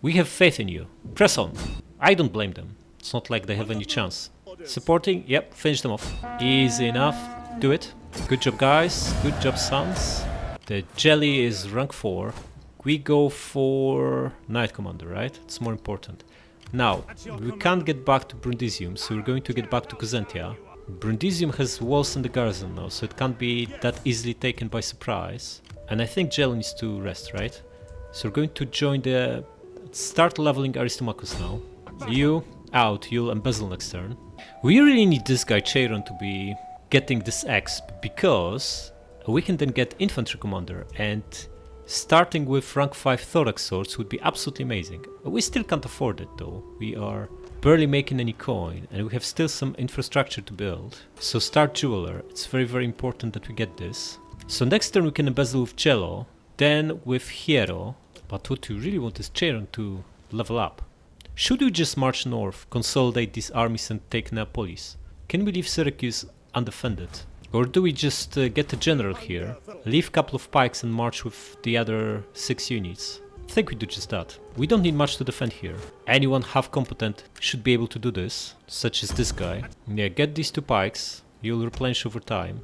we have faith in you. Press on. I don't blame them. It's not like they have any chance. Supporting? Yep, finish them off. Easy enough. Do it. Good job, guys. Good job, sons. The jelly is rank 4. We go for Knight Commander, right? It's more important. Now, we can't get back to Brundisium, so we're going to get back to Cosentia. Brundisium has walls in the garrison now, so it can't be that easily taken by surprise. And I think Jelly needs to rest, right? So we're going to join the... Start leveling Aristomachus now. You... out, you'll embezzle next turn. We really need this guy Cheiron to be getting this exp, because we can then get infantry commander, and starting with rank 5 thorax swords would be absolutely amazing. We still can't afford it though. We are barely making any coin and we have still some infrastructure to build. So start jeweler, it's very important that we get this. So next turn we can embezzle with Cello, then with Hero, but what we really want is Cheiron to level up. Should we just march north, consolidate these armies and take Neapolis? Can we leave Syracuse undefended? Or do we just get a general here, leave a couple of pikes and march with the other 6 units? I think we do just that. We don't need much to defend here. Anyone half competent should be able to do this, such as this guy. Yeah, get these 2 pikes, you'll replenish over time.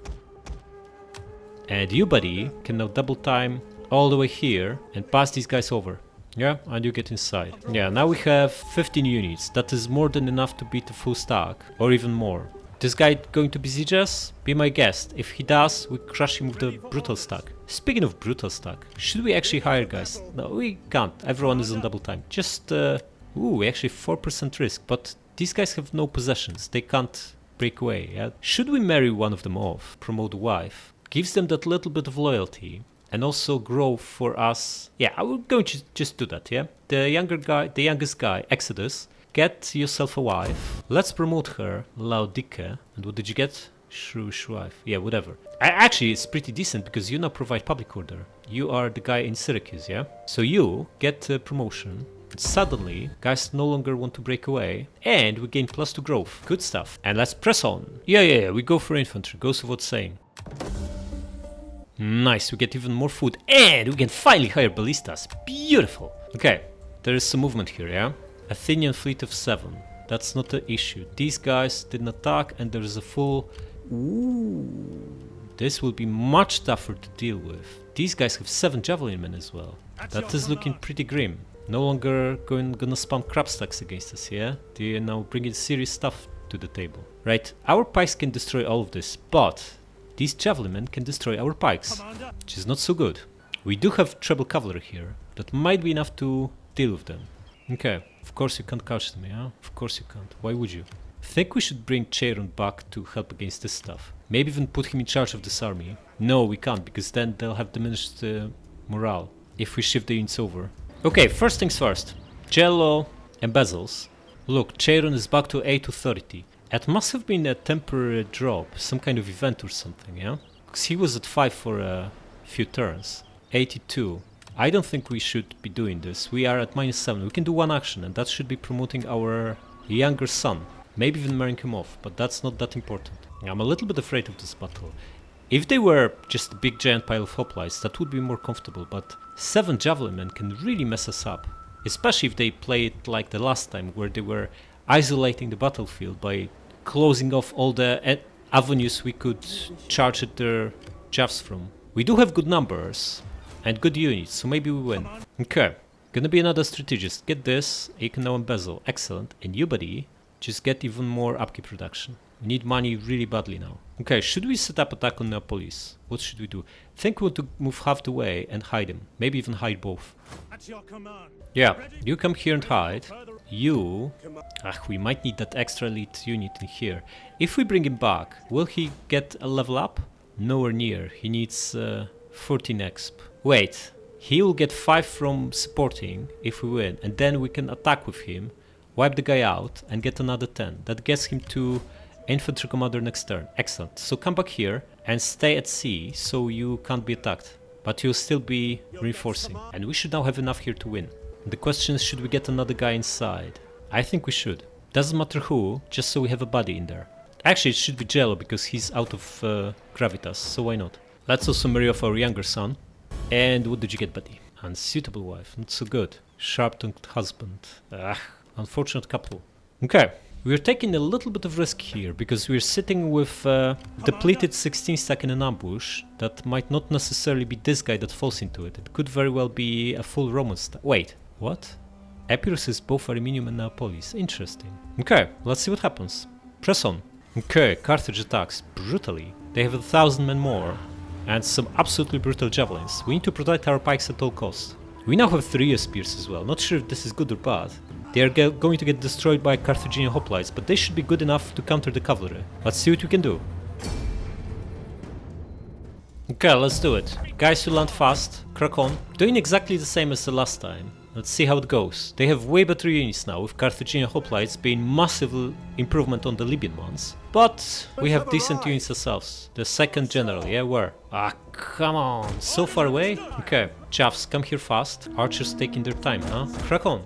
And you, buddy, can now double time all the way here and pass these guys over. Yeah, and you get inside. Yeah, now we have 15 units. That is more than enough to beat a full stack, or even more. This guy going to besiege us? Be my guest. If he does, we crush him with the brutal stack. Speaking of brutal stack, should we actually hire guys? No, we can't. Everyone is on double time. Just, ooh, actually 4% risk, but these guys have no possessions. They can't break away, yeah? Should we marry one of them off, promote a wife, gives them that little bit of loyalty, and also grow for us? Yeah, I will go to just do that, yeah? The youngest guy, Exodus, get yourself a wife. Let's promote her, Laodica. And what did you get? Shrewish wife. Yeah, whatever. Actually, it's pretty decent because you now provide public order. You are the guy in Syracuse, yeah? So you get a promotion. Suddenly, guys no longer want to break away, and we gain +2 growth. Good stuff. And let's press on. Yeah, we go for infantry. Goes without saying. Nice, we get even more food, and we can finally hire ballistas. Beautiful. Okay, there is some movement here, yeah? Athenian fleet of 7. That's not the issue. These guys didn't attack, and there is a full... Ooh, this will be much tougher to deal with. These guys have 7 javelin men as well. That is looking pretty grim. No longer gonna spam crab stacks against us, yeah? They are now bringing serious stuff to the table. Right, our pikes can destroy all of this, but these javelin men can destroy our pikes, which is not so good. We do have treble cavalry here. That might be enough to deal with them. Okay, of course you can't catch them, yeah? Of course you can't. Why would you? Think we should bring Cheiron back to help against this stuff. Maybe even put him in charge of this army. No, we can't, because then they'll have diminished morale if we shift the units over. Okay, first things first. Jello and bezels. Look, Cheiron is back to 8 to 30. It must have been a temporary drop, some kind of event or something, yeah? Because he was at 5 for a few turns. 82. I don't think we should be doing this. We are at -7. We can do one action, and that should be promoting our younger son. Maybe even marrying him off, but that's not that important. I'm a little bit afraid of this battle. If they were just a big giant pile of hoplites, that would be more comfortable, but 7 javelin men can really mess us up. Especially if they play it like the last time, where they were isolating the battlefield by closing off all the avenues we could charge at their javs from. We do have good numbers and good units, so maybe we win. Okay, gonna be another strategist. Get this, you can now embezzle. Excellent. And you, buddy, just get even more upkeep production. We need money really badly now. Okay, should we set up attack on Neapolis? What should we do? Think we want to move half the way and hide him. Maybe even hide both. At your command. Yeah, you come here and hide. You... we might need that extra elite unit in here. If we bring him back, will he get a level up? Nowhere near. He needs 14 exp. Wait, he will get 5 from supporting if we win, and then we can attack with him, wipe the guy out, and get another 10. That gets him to infantry commander next turn. Excellent. So come back here and stay at sea so you can't be attacked. But you'll still be reinforcing. And we should now have enough here to win. The question is, should we get another guy inside? I think we should. Doesn't matter who, just so we have a body in there. Actually, it should be Jello because he's out of gravitas, so why not? Let's also marry off our younger son. And what did you get, buddy? Unsuitable wife, not so good. Sharp-tongued husband. Unfortunate couple. Okay. We're taking a little bit of risk here, because we're sitting with depleted 16 stack in an ambush that might not necessarily be this guy that falls into it. It could very well be a full Roman stack. Wait, what? Epirus is both Aluminium and Neapolis. Interesting. Okay, let's see what happens. Press on. Okay, Carthage attacks brutally. They have 1,000 men more and some absolutely brutal javelins. We need to protect our pikes at all costs. We now have 3 spears as well. Not sure if this is good or bad. They are going to get destroyed by Carthaginian hoplites, but they should be good enough to counter the cavalry. Let's see what we can do. Okay, let's do it. Guys who land fast, crack on. Doing exactly the same as the last time. Let's see how it goes. They have way better units now, with Carthaginian hoplites being massive improvement on the Libyan ones. But we have decent units ourselves. The second general, yeah, where? Come on, so far away? Okay, chaffs, come here fast. Archers taking their time, huh? Crack on.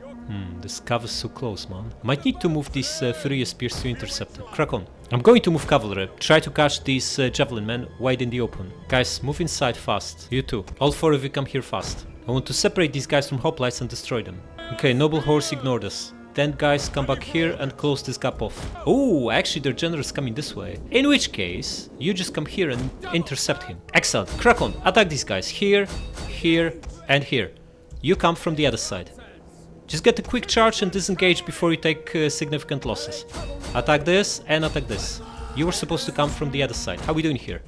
This cav is so close, man. Might need to move these 3 spears to intercept it. Crack on. I'm going to move cavalry. Try to catch these javelin men wide in the open. Guys, move inside fast. You too. All 4 of you come here fast. I want to separate these guys from hoplites and destroy them. Okay, noble horse ignored us. Then guys, come back here and close this gap off. Oh, actually their general is coming this way. In which case, you just come here and intercept him. Excellent. Crack on. Attack these guys. Here, here, and here. You come from the other side. Just get a quick charge and disengage before you take significant losses. Attack this and attack this. You were supposed to come from the other side. How are we doing here?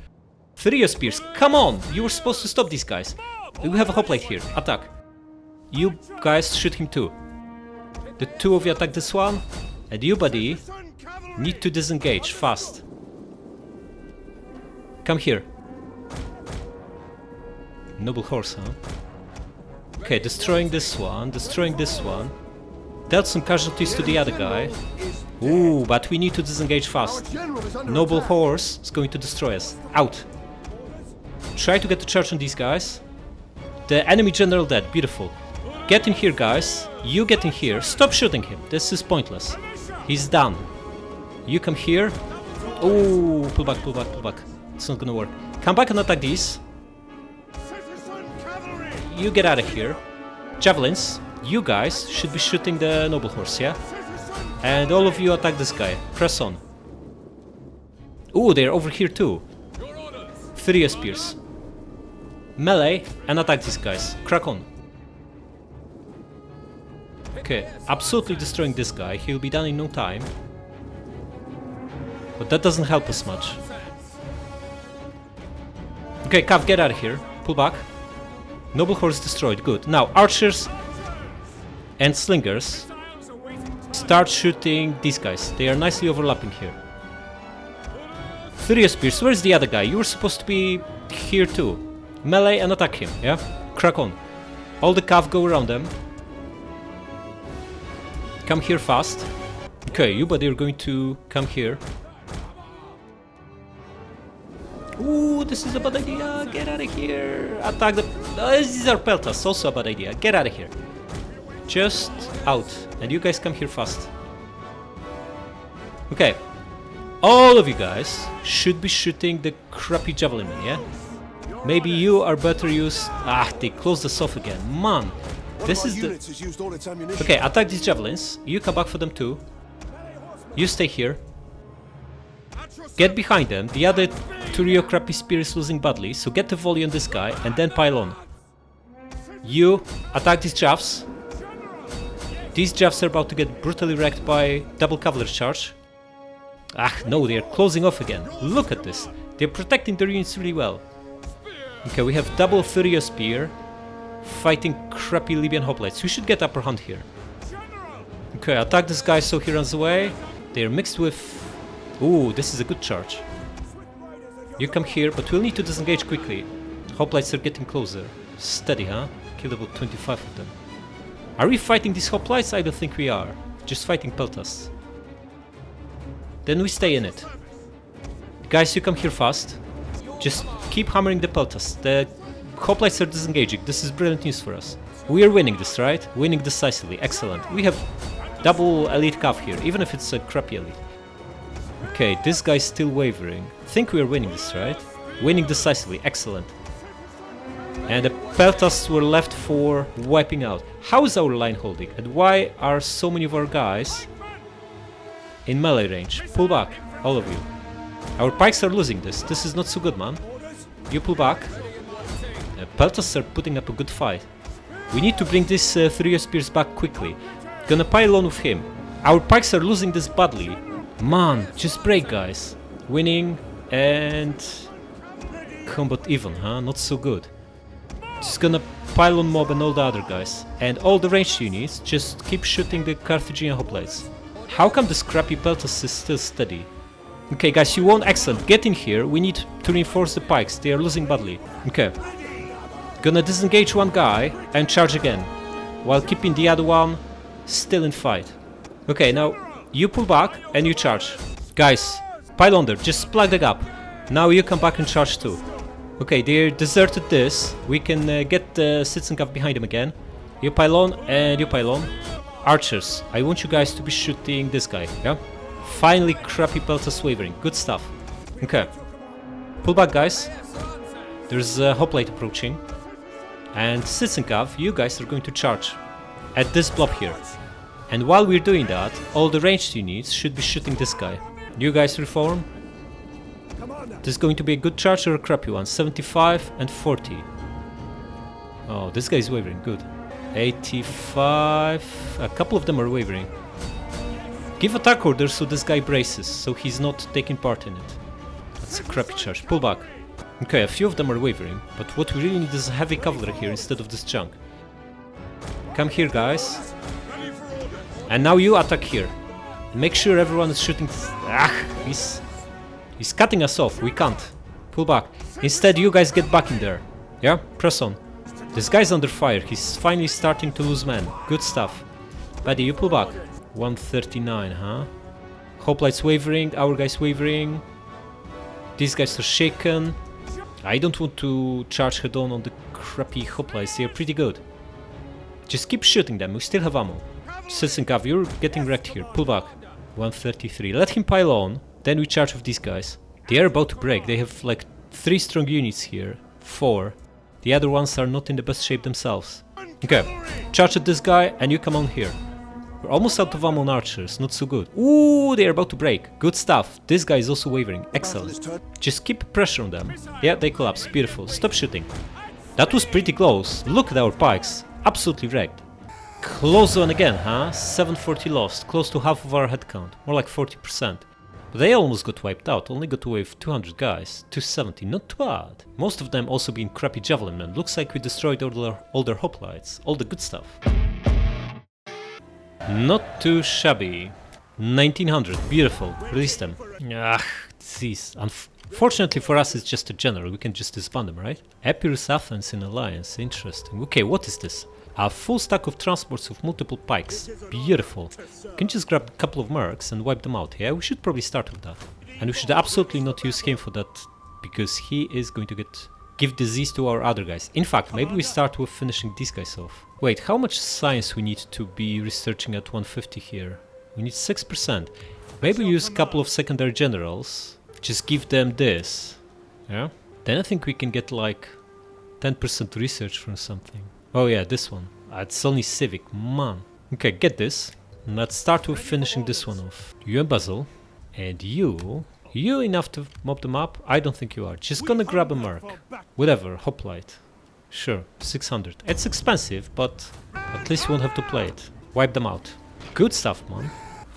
3 spears. Come on! You were supposed to stop these guys. We have a hoplite here. Attack. You guys shoot him too. The 2 of you attack this one. And you, buddy, Need to disengage, fast. Come here. Noble horse, huh? Okay, destroying this one, destroying this one. Dealt some casualties to the other guy. Ooh, but we need to disengage fast. Noble horse is going to destroy us. Out. Try to get the charge on these guys. The enemy general dead, beautiful. Get in here, guys. You get in here. Stop shooting him, this is pointless. He's done. You come here. Oh, pull back, pull back, pull back. It's not gonna work. Come back and attack these. You get out of here. Javelins. You guys should be shooting the noble horse, yeah? And all of you attack this guy. Press on. Ooh, they're over here too. Furious Spears. Melee and attack these guys. Crack on. Okay, absolutely destroying this guy. He'll be done in no time. But that doesn't help us much. Okay, Cav, get out of here. Pull back. Noble horse destroyed. Good. Now, archers and slingers. Start shooting these guys. They are nicely overlapping here. Furious Spears. Where's the other guy? You were supposed to be here too. Melee and attack him, yeah? Crack on. All the Cav go around them. Come here fast. Okay, you buddy are going to come here. Ooh, this is a bad idea. Get out of here. Attack the... these are peltas. Also a bad idea. Get out of here. Just out. And you guys come here fast. Okay. All of you guys should be shooting the crappy javelin, yeah? Maybe you are better used... Ah, they closed us off again. Man. This is the... Okay, attack these javelins. You come back for them too. You stay here. Get behind them. The other Turio crappy spear is losing badly, so get the volley on this guy and then pile on. You attack these jaffs. These jaffs are about to get brutally wrecked by double cavalry charge. Ah, no, they are closing off again. Look at this. They're protecting the units really well. Okay, we have double Furious Spear fighting crappy Libyan hoplites. We should get upper hand here. Okay, attack this guy so he runs away. They're mixed with... Ooh, this is a good charge. You come here, but we'll need to disengage quickly. Hoplites are getting closer. Steady, huh? Killed about 25 of them. Are we fighting these hoplites? I don't think we are. Just fighting peltas. Then we stay in it. Guys, you come here fast. Just keep hammering the peltas. The hoplites are disengaging. This is brilliant news for us. We are winning this, right? Winning decisively. Excellent. We have double elite cav here, even if it's a crappy elite. Okay, this guy's still wavering. I think we are winning this, right? Winning decisively. Excellent. And the peltas were left for wiping out. How is our line holding? And why are so many of our guys in melee range? Pull back, all of you. Our pikes are losing this. This is not so good, man. You pull back. Peltas are putting up a good fight. We need to bring this Furious Spears back quickly. Gonna pile on with him. Our pikes are losing this badly. Man, just break, guys. Winning and... combat even, huh? Not so good. Just gonna pile on mob and all the other guys. And all the ranged units just keep shooting the Carthaginian hoplites. How come this crappy peltas is still steady? Okay, guys, you won. Excellent. Get in here. We need to reinforce the pikes. They are losing badly. Okay. Gonna disengage one guy and charge again, while keeping the other one still in fight. Okay, now you pull back and you charge. Guys, pile on there. Just plug the gap. Now you come back and charge too. Okay, they deserted this. We can get the citizen cav behind them again. You pile on and you pile on. Archers, I want you guys to be shooting this guy, yeah? Finally, crappy peltas wavering. Good stuff. Okay. Pull back, guys. There's a hoplite approaching. And citizen cav, you guys are going to charge at this blob here. And while we're doing that, all the ranged units should be shooting this guy. You guys reform. This is going to be a good charge or a crappy one. 75 and 40. Oh, this guy is wavering. Good. 85. A couple of them are wavering. Give attack orders so this guy braces, so he's not taking part in it. That's a crappy charge. Pull back. Okay, a few of them are wavering, but what we really need is heavy cavalry here instead of this junk. Come here, guys. And now you attack here. And make sure everyone is shooting. He's cutting us off. We can't. Pull back. Instead, you guys get back in there. Yeah? Press on. This guy's under fire. He's finally starting to lose men. Good stuff. Buddy, you pull back. 139, huh? Hoplites wavering. Our guys wavering. These guys are shaken. I don't want to charge head on the crappy hoplites. They're pretty good. Just keep shooting them. We still have ammo. Citizen Cav, you're getting wrecked here. Pull back. 133. Let him pile on. Then we charge with these guys. They are about to break. They have like 3 strong units here. 4. The other ones are not in the best shape themselves. Okay. Charge at this guy and you come on here. We're almost out of ammo on archers. Not so good. Ooh, they are about to break. Good stuff. This guy is also wavering. Excellent. Just keep pressure on them. Yeah, they collapse. Beautiful. Stop shooting. That was pretty close. Look at our pikes. Absolutely wrecked. Close one again, huh? 740 lost. Close to half of our headcount. More like 40%. But they almost got wiped out. Only got away with 200 guys. 270. Not too bad. Most of them also being crappy javelin men. Looks like we destroyed all their hoplites. All the good stuff. Not too shabby. 1900. Beautiful. Release them. Jeez. Unfortunately for us, it's just a general. We can just disband them, right? Epirus Athens in alliance. Interesting. Okay, what is this? A full stack of transports with multiple pikes. Beautiful. You can just grab a couple of mercs and wipe them out. Yeah, we should probably start with that. And we should absolutely not use him for that, because he is going to give disease to our other guys. In fact, maybe we start with finishing these guys off. Wait, how much science we need to be researching at 150 here? We need 6%. Maybe use a couple of secondary generals. Just give them this. Yeah? Then I think we can get like 10% research from something. Oh yeah, this one. It's only civic, man. Okay, get this. Let's start with finishing this one off. You and Basil. And you enough to mop them up? I don't think you are. Just gonna grab a merc. Whatever, hoplite. Sure, 600. It's expensive, but at least you won't have to play it. Wipe them out. Good stuff, man.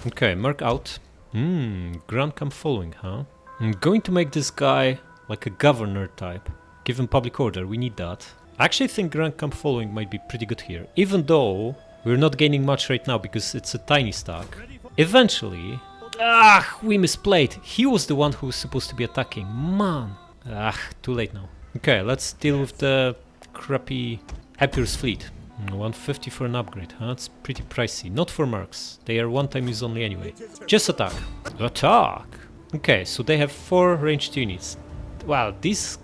Okay, merc out. Grand Camp following, huh? I'm going to make this guy like a governor type. Give him public order, we need that. I actually think Grand Camp following might be pretty good here. Even though we're not gaining much right now because it's a tiny stack. Eventually... we misplayed. He was the one who was supposed to be attacking. Man. Too late now. Okay, let's deal with the crappy Epirus fleet. 150 for an upgrade, huh? That's pretty pricey. Not for mercs. They are one-time use only anyway. Just attack. Attack! Okay, so they have 4 ranged units. Well, these...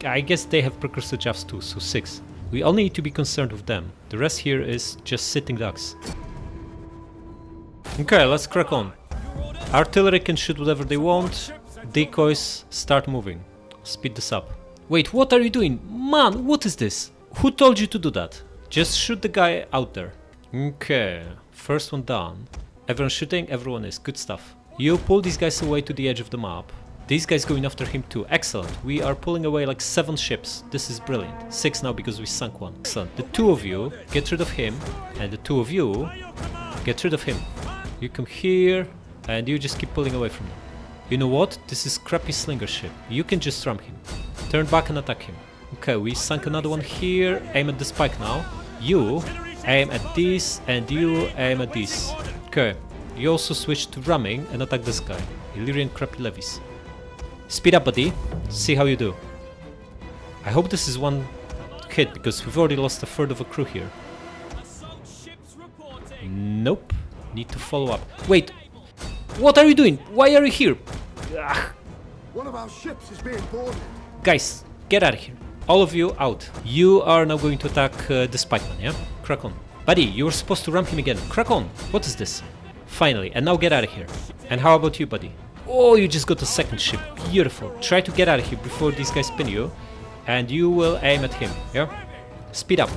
I guess they have precursor jabs too, so 6. We only need to be concerned with them. The rest here is just sitting ducks. Okay, let's crack on. Artillery can shoot whatever they want. Decoys, start moving. Speed this up. Wait, what are you doing? Man, what is this? Who told you to do that? Just shoot the guy out there. Okay, first one done. Everyone shooting? Everyone is. Good stuff. You pull these guys away to the edge of the map. These guys going after him too. Excellent. We are pulling away like 7 ships. This is brilliant. 6 now because we sunk one. Excellent. The 2 of you get rid of him. And the 2 of you get rid of him. You come here. And you just keep pulling away from him. You know what? This is crappy slinger ship. You can just ram him. Turn back and attack him. Okay, we sunk another one here. Aim at the spike now. You aim at this. And you aim at this. Okay. You also switch to ramming and attack this guy. Illyrian crappy levies. Speed up, buddy. See how you do. I hope this is one hit, because we've already lost a third of a crew here. Nope. Need to follow up. Wait! What are you doing? Why are you here? Ugh. One of our ships is being boarded. Guys, get out of here. All of you out. You are now going to attack the spikeman, yeah? Crack on. Buddy, you were supposed to ramp him again. Crack on. What is this? Finally. And now get out of here. And how about you, buddy? Oh, you just got a second ship. Beautiful. Try to get out of here before these guys pin you. And you will aim at him, yeah? Speed up.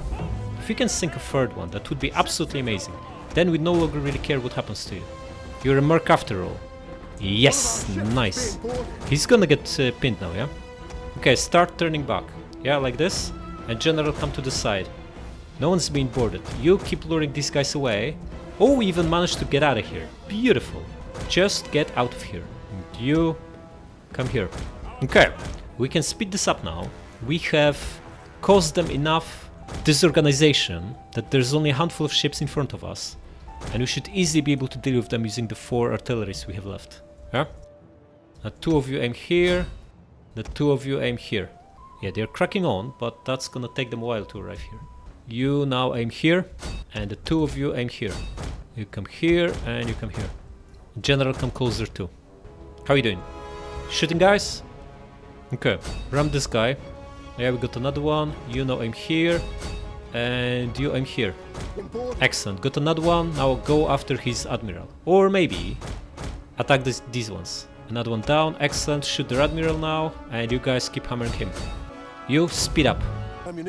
If you can sink a third one, that would be absolutely amazing. Then we no longer really care what happens to you. You're a merc after all. Yes, nice. He's gonna get pinned now, yeah? Okay, start turning back. Yeah, like this. And general come to the side. No one's being boarded. You keep luring these guys away. Oh, we even managed to get out of here. Beautiful. Just get out of here. And you come here. Okay, we can speed this up now. We have caused them enough disorganization that there's only a handful of ships in front of us. And we should easily be able to deal with them using the 4 artilleries we have left. Yeah? Now 2 of you aim here. The 2 of you aim here. Yeah, they're cracking on, but that's gonna take them a while to arrive here. You now aim here, and the 2 of you aim here. You come here, and you come here. General, come closer too. How are you doing? Shooting, guys? Okay, ram this guy. Yeah, we got another one. You now aim here, and you aim here. Excellent, got another one. Now go after his admiral. Or maybe attack these ones. Another one down, excellent. Shoot the admiral now, and you guys keep hammering him. You speed up.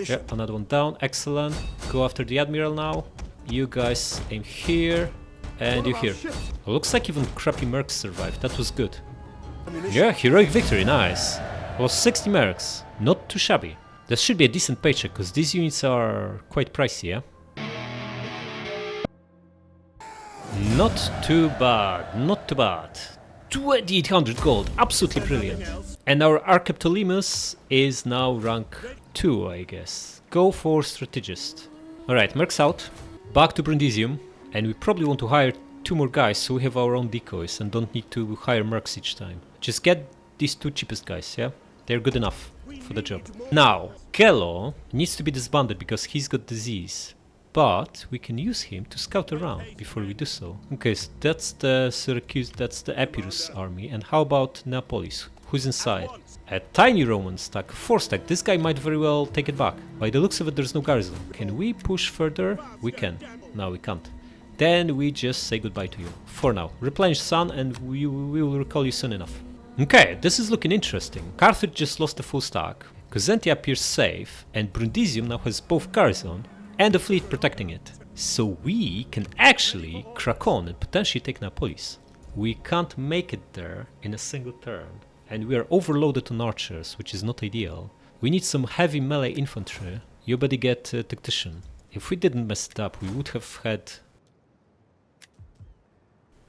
Yeah, another one down, excellent. Go after the admiral now. You guys aim here, and you here. Looks like even crappy mercs survived, that was good. Yeah, heroic victory, nice. Well, 60 mercs, not too shabby. That should be a decent paycheck, because these units are quite pricey, yeah? Not too bad, not too bad. 2800 gold, absolutely brilliant. And our Archeptolemus is now rank 2, I guess. Go for strategist. Alright, mercs out. Back to Brundisium. And we probably want to hire 2 more guys so we have our own decoys and don't need to hire mercs each time. Just get these 2 cheapest guys, yeah? They're good enough for the job. Now, Kello needs to be disbanded because he's got disease. But we can use him to scout around before we do so. Okay, so that's the Syracuse, that's the Epirus army. And how about Neapolis? Who's inside? A tiny Roman stack, 4 stack. This guy might very well take it back. By the looks of it, there's no garrison. Can we push further? We can. No, we can't. Then we just say goodbye to you. For now. Replenish Sun and we will recall you soon enough. Okay, this is looking interesting. Carthage just lost a full stack. Cosentia appears safe. And Brundisium now has both garrison and a fleet protecting it. So we can actually crack on and potentially take Neapolis. We can't make it there in a single turn. And we are overloaded on archers, which is not ideal. We need some heavy melee infantry. You better get a tactician. If we didn't mess it up, we would have had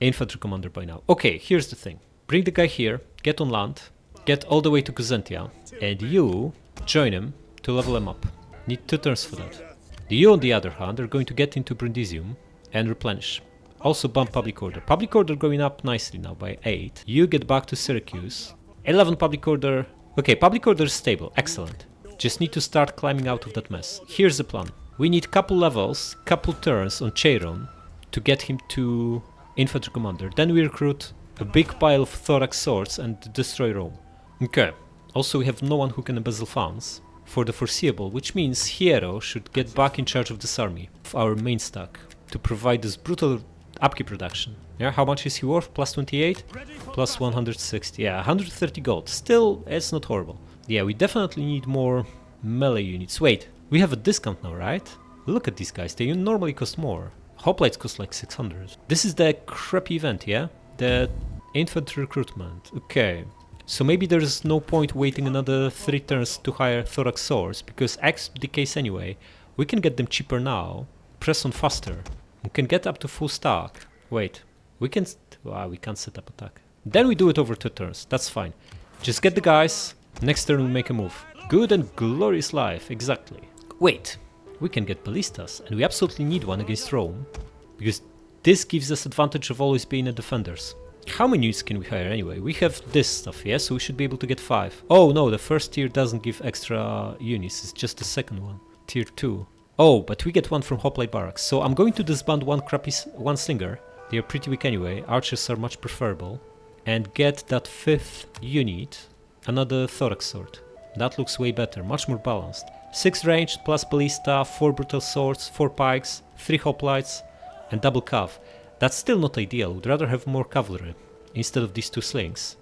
infantry commander by now. Okay, here's the thing. Bring the guy here, get on land, get all the way to Cosentia, and you join him to level him up. Need 2 turns for that. You, on the other hand, are going to get into Brundisium and replenish. Also bump public order. Public order going up nicely now by 8. You get back to Syracuse. 11 public order. Okay, public order is stable. Excellent. Just need to start climbing out of that mess. Here's the plan. We need couple levels, couple turns on Cheiron to get him to infantry commander. Then we recruit a big pile of thorax swords and destroy Rome. Okay. Also we have no one who can embezzle funds for the foreseeable, which means Hiero should get back in charge of this army, of our main stack, to provide this brutal upkeep reduction. Yeah, how much is he worth? Plus 28? Plus 160. Yeah, 130 gold. Still, it's not horrible. Yeah, we definitely need more melee units. Wait, we have a discount now, right? Look at these guys, they normally cost more. Hoplites cost like 600. This is the crappy event, yeah? The infantry recruitment. Okay. So maybe there's no point waiting another 3 turns to hire thorax swords, because X decays anyway. We can get them cheaper now, press on faster. We can get up to full stack. Wait, we can... we can't set up attack. Then we do it over 2 turns, that's fine. Just get the guys, next turn we make a move. Good and glorious life, exactly. Wait, we can get ballistas, and we absolutely need one against Rome, because this gives us advantage of always being a defenders. How many units can we hire anyway? We have this stuff, yeah, so we should be able to get 5. Oh no, the first tier doesn't give extra units, it's just the second one. Tier 2. Oh, but we get one from Hoplite Barracks, so I'm going to disband one slinger. They are pretty weak anyway, archers are much preferable. And get that 5th unit, another thorax sword. That looks way better, much more balanced. 6 ranged plus ballista, 4 brutal swords, 4 pikes, 3 hoplites, and double cav. That's still not ideal, would rather have more cavalry instead of these 2 slings.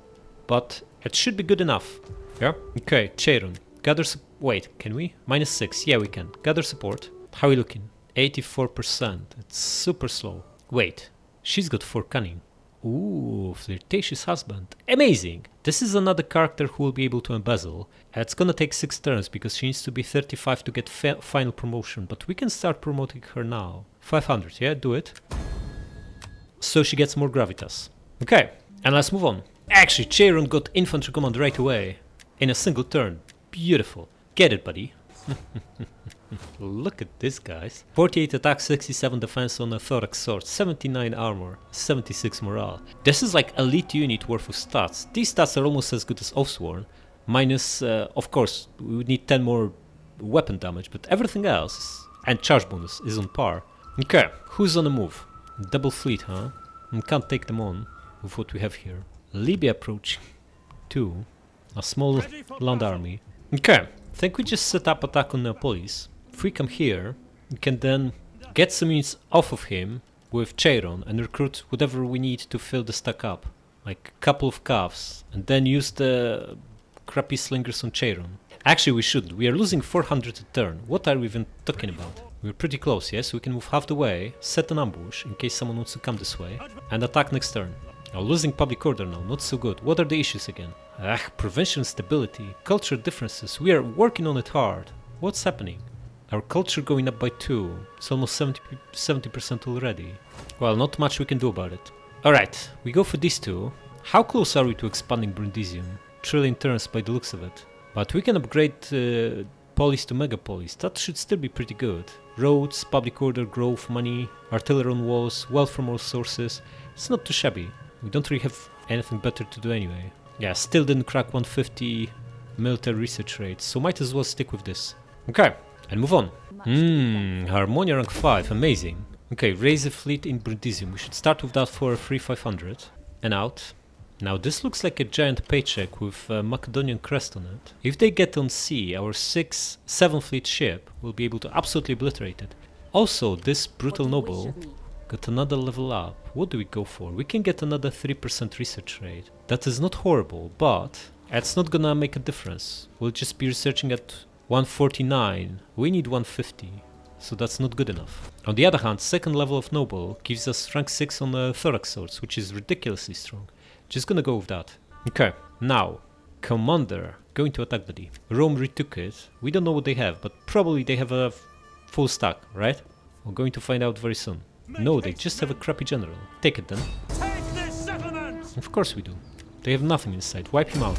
But it should be good enough. Yeah? Okay, Cheiron. Gather wait, can we? -6, yeah we can. Gather support. How are we looking? 84%. It's super slow. Wait, she's got 4 cunning. Ooh, flirtatious husband. Amazing! This is another character who will be able to embezzle. It's gonna take 6 turns because she needs to be 35 to get final promotion, but we can start promoting her now. 500, yeah, do it. So she gets more gravitas. Okay, and let's move on. Actually, Cheiron got infantry command right away. In a single turn. Beautiful. Get it, buddy. Look at this, guys. 48 attack, 67 defense on a thorax sword, 79 armor, 76 morale. This is like elite unit worth of stats. These stats are almost as good as Oathsworn. Minus, of course, we would need 10 more weapon damage, but everything else, and charge bonus, is on par. Okay, who's on the move? Double fleet, huh? We can't take them on with what we have here. Libya approaching. 2. A small land army. Okay, I think we just set up attack on Neapolis. If we come here, we can then get some units off of him with Cheiron and recruit whatever we need to fill the stack up. Like a couple of calves, and then use the crappy slingers on Cheiron. Actually, we shouldn't. We are losing 400 a turn. What are we even talking about? We're pretty close, yes? We can move half the way, set an ambush in case someone wants to come this way, and attack next turn. Now, losing public order now, not so good. What are the issues again? Provincial stability, cultural differences. We are working on it hard. What's happening? Our culture going up by 2. It's almost 70% already. Well, not much we can do about it. Alright, we go for these two. How close are we to expanding Brundisium? Trillion turns by the looks of it. But we can upgrade polis to megapolis. That should still be pretty good. Roads, public order, growth, money, artillery on walls, wealth from all sources. It's not too shabby. We don't really have anything better to do anyway. Yeah, still didn't crack 150 military research rates, so might as well stick with this. Okay, and move on. Harmonia rank 5, amazing. Okay, raise a fleet in Brundisium. We should start with that for 3500 and out. Now this looks like a giant paycheck with a Macedonian crest on it. If they get on sea, our 7 fleet ship will be able to absolutely obliterate it. Also, this brutal noble got another level up. What do we go for? We can get another 3% research rate. That is not horrible, but it's not gonna make a difference. We'll just be researching at 149. We need 150. So that's not good enough. On the other hand, second level of noble gives us rank 6 on the thorax swords, which is ridiculously strong. Just gonna go with that. Okay, now, commander, going to attack the D. Rome retook it. We don't know what they have, but probably they have a full stack, right? We're going to find out very soon. No, they just have a crappy general. Take it then. Take this settlement! Of course we do. They have nothing inside. Wipe him out.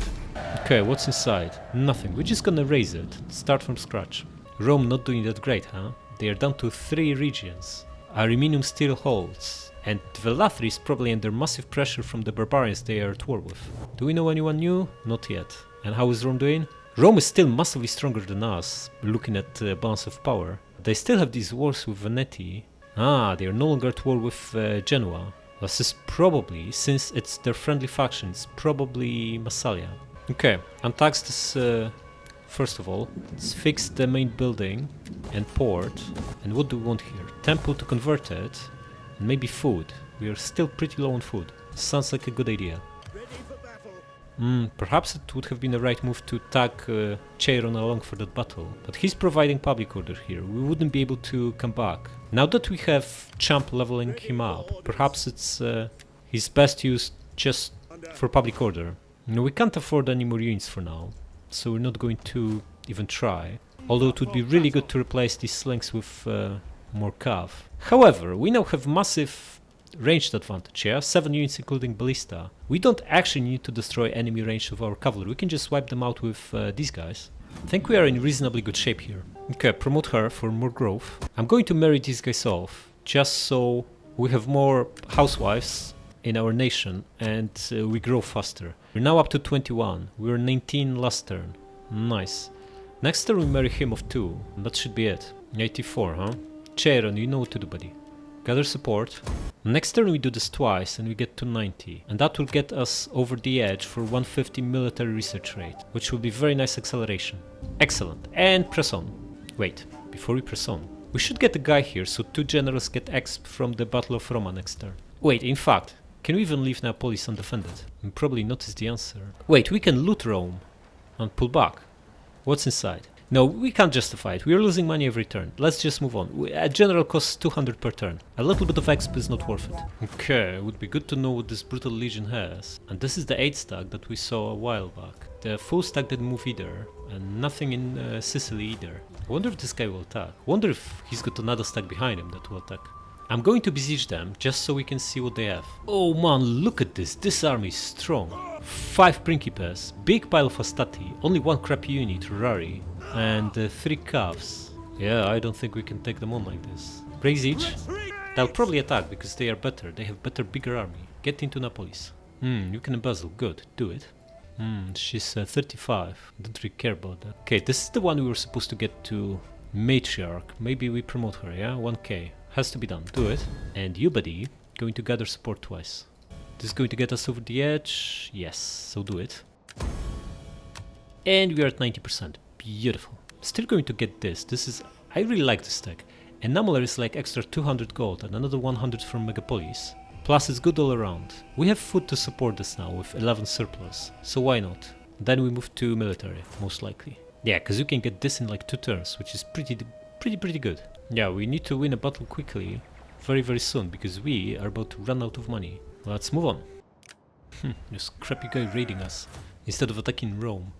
Okay, what's inside? Nothing. We're just gonna raise it. Start from scratch. Rome not doing that great, huh? They are down to 3 regions. Ariminium still holds. And Velathri is probably under massive pressure from the barbarians they are at war with. Do we know anyone new? Not yet. And how is Rome doing? Rome is still massively stronger than us, looking at balance of power. They still have these wars with Veneti. They are no longer at war with Genoa. This is probably, since it's their friendly factions, probably Massalia. Okay, untax this first of all. Let's fix the main building and port. And what do we want here? Temple to convert it. And maybe food. We are still pretty low on food. Sounds like a good idea. Perhaps it would have been the right move to tag Cheiron along for that battle, but he's providing public order here. We wouldn't be able to come back. Now that we have Champ leveling him up, perhaps it's his best used just for public order. No, we can't afford any more units for now, so we're not going to even try. Although it would be really good to replace these slings with more cav. However, we now have massive ranged advantage, yeah? 7 units including ballista. We don't actually need to destroy enemy range of our cavalry, we can just wipe them out with these guys. I think we are in reasonably good shape here. Okay, promote her for more growth. I'm going to marry these guys off, just so we have more housewives in our nation and we grow faster. We're now up to 21, we were 19 last turn. Nice. Next turn we marry him of 2, and that should be it. 84, huh? Cheiron, you know what to do, buddy. Gather support. Next turn we do this twice and we get to 90. And that will get us over the edge for 150 military research rate, which will be very nice acceleration. Excellent. And press on. Wait, before we press on, we should get a guy here so 2 generals get exp from the Battle of Roma next turn. Wait, in fact, can we even leave Neapolis undefended? You probably noticed the answer. Wait, we can loot Rome and pull back. What's inside? No, we can't justify it. We are losing money every turn. Let's just move on. A general costs 200 per turn. A little bit of exp is not worth it. Okay, it would be good to know what this brutal legion has. And this is the 8 stack that we saw a while back. The full stack didn't move either. And nothing in Sicily either. I wonder if this guy will attack. I wonder if he's got another stack behind him that will attack. I'm going to besiege them just so we can see what they have. Oh man, look at this. This army is strong. 5 principes, big pile of Astati, only 1 crappy unit, Rari, and 3 calves. Yeah, I don't think we can take them on like this. Raise each. They'll probably attack because they are better. They have better, bigger army. Get into Napolis. You can embezzle. Good. Do it. She's 35. Don't really care about that. Okay, this is the one we were supposed to get to matriarch. Maybe we promote her, yeah? 1k. Has to be done. Do it. And you, buddy, going to gather support twice. This is going to get us over the edge. Yes, so do it. And we are at 90%. Beautiful. Still going to get this. This is... I really like this tech. Anomaler is like extra 200 gold and another 100 from Megapolis. Plus it's good all around. We have food to support this now with 11 surplus. So why not? Then we move to military, most likely. Yeah, because you can get this in like 2 turns, which is pretty good. Yeah, we need to win a battle quickly. Very soon, because we are about to run out of money. Let's move on. This crappy guy raiding us. Instead of attacking Rome.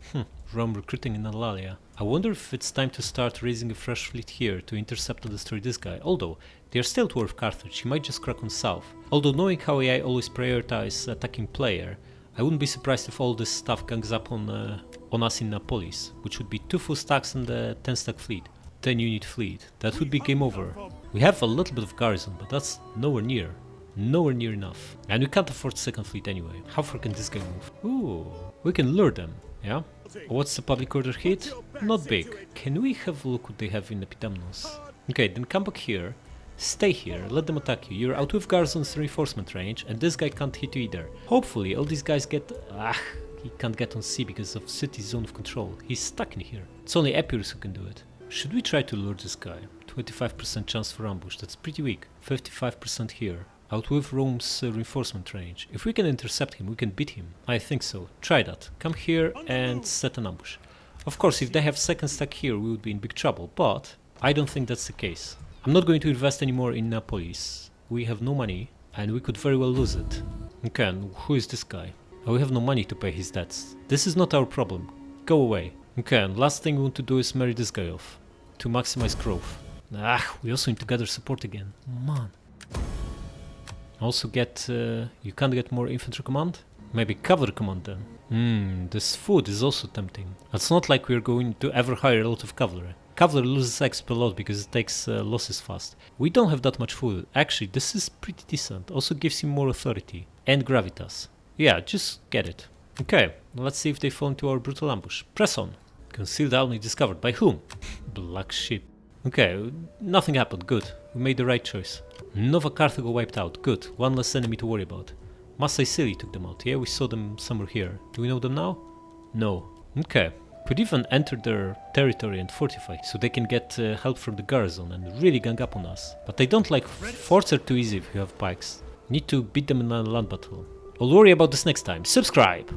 Rome recruiting in Alalia. I wonder if it's time to start raising a fresh fleet here to intercept and destroy this guy. Although, they are still towards Carthage, he might just crack on south. Although knowing how AI always prioritize attacking player, I wouldn't be surprised if all this stuff gangs up on us in Napolis, which would be 2 full stacks and a 10 stack fleet. 10 unit fleet. That would be game over. We have a little bit of garrison, but that's nowhere near enough. And we can't afford second fleet anyway. How far can this guy move? Ooh, we can lure them, yeah? What's the public order hit? Not big. Can we have a look what they have in Epidamnos? Okay, then come back here. Stay here, let them attack you. You're out with garrison's reinforcement range, and this guy can't hit you either. Hopefully all these guys get... he can't get on sea because of city's zone of control. He's stuck in here. It's only Epirus who can do it. Should we try to lure this guy? 25% chance for ambush, that's pretty weak. 55% here. Out with Rome's reinforcement range. If we can intercept him, we can beat him. I think so. Try that. Come here and set an ambush. Of course, if they have second stack here, we would be in big trouble, but I don't think that's the case. I'm not going to invest anymore in Napolis. We have no money, and we could very well lose it. Okay, and who is this guy? Oh, we have no money to pay his debts. This is not our problem. Go away. Okay, and last thing we want to do is marry this guy off. To maximize growth. We also need to gather support again. Man. Also get... you can't get more infantry command? Maybe cavalry command then. This food is also tempting. It's not like we're going to ever hire a lot of cavalry. Cavalry loses XP a lot because it takes losses fast. We don't have that much food. Actually, this is pretty decent. Also gives him more authority. And gravitas. Yeah, just get it. Okay, let's see if they fall into our brutal ambush. Press on. Concealed only discovered. By whom? Black sheep. Okay, nothing happened. Good. We made the right choice. Nova Carthago wiped out. Good. One less enemy to worry about. Massa Sicily took them out. Yeah, we saw them somewhere here. Do we know them now? No. Okay. Could even enter their territory and fortify, so they can get help from the garrison and really gang up on us. But they don't like forts are too easy if you have pikes. Need to beat them in a land battle. I'll worry about this next time. Subscribe!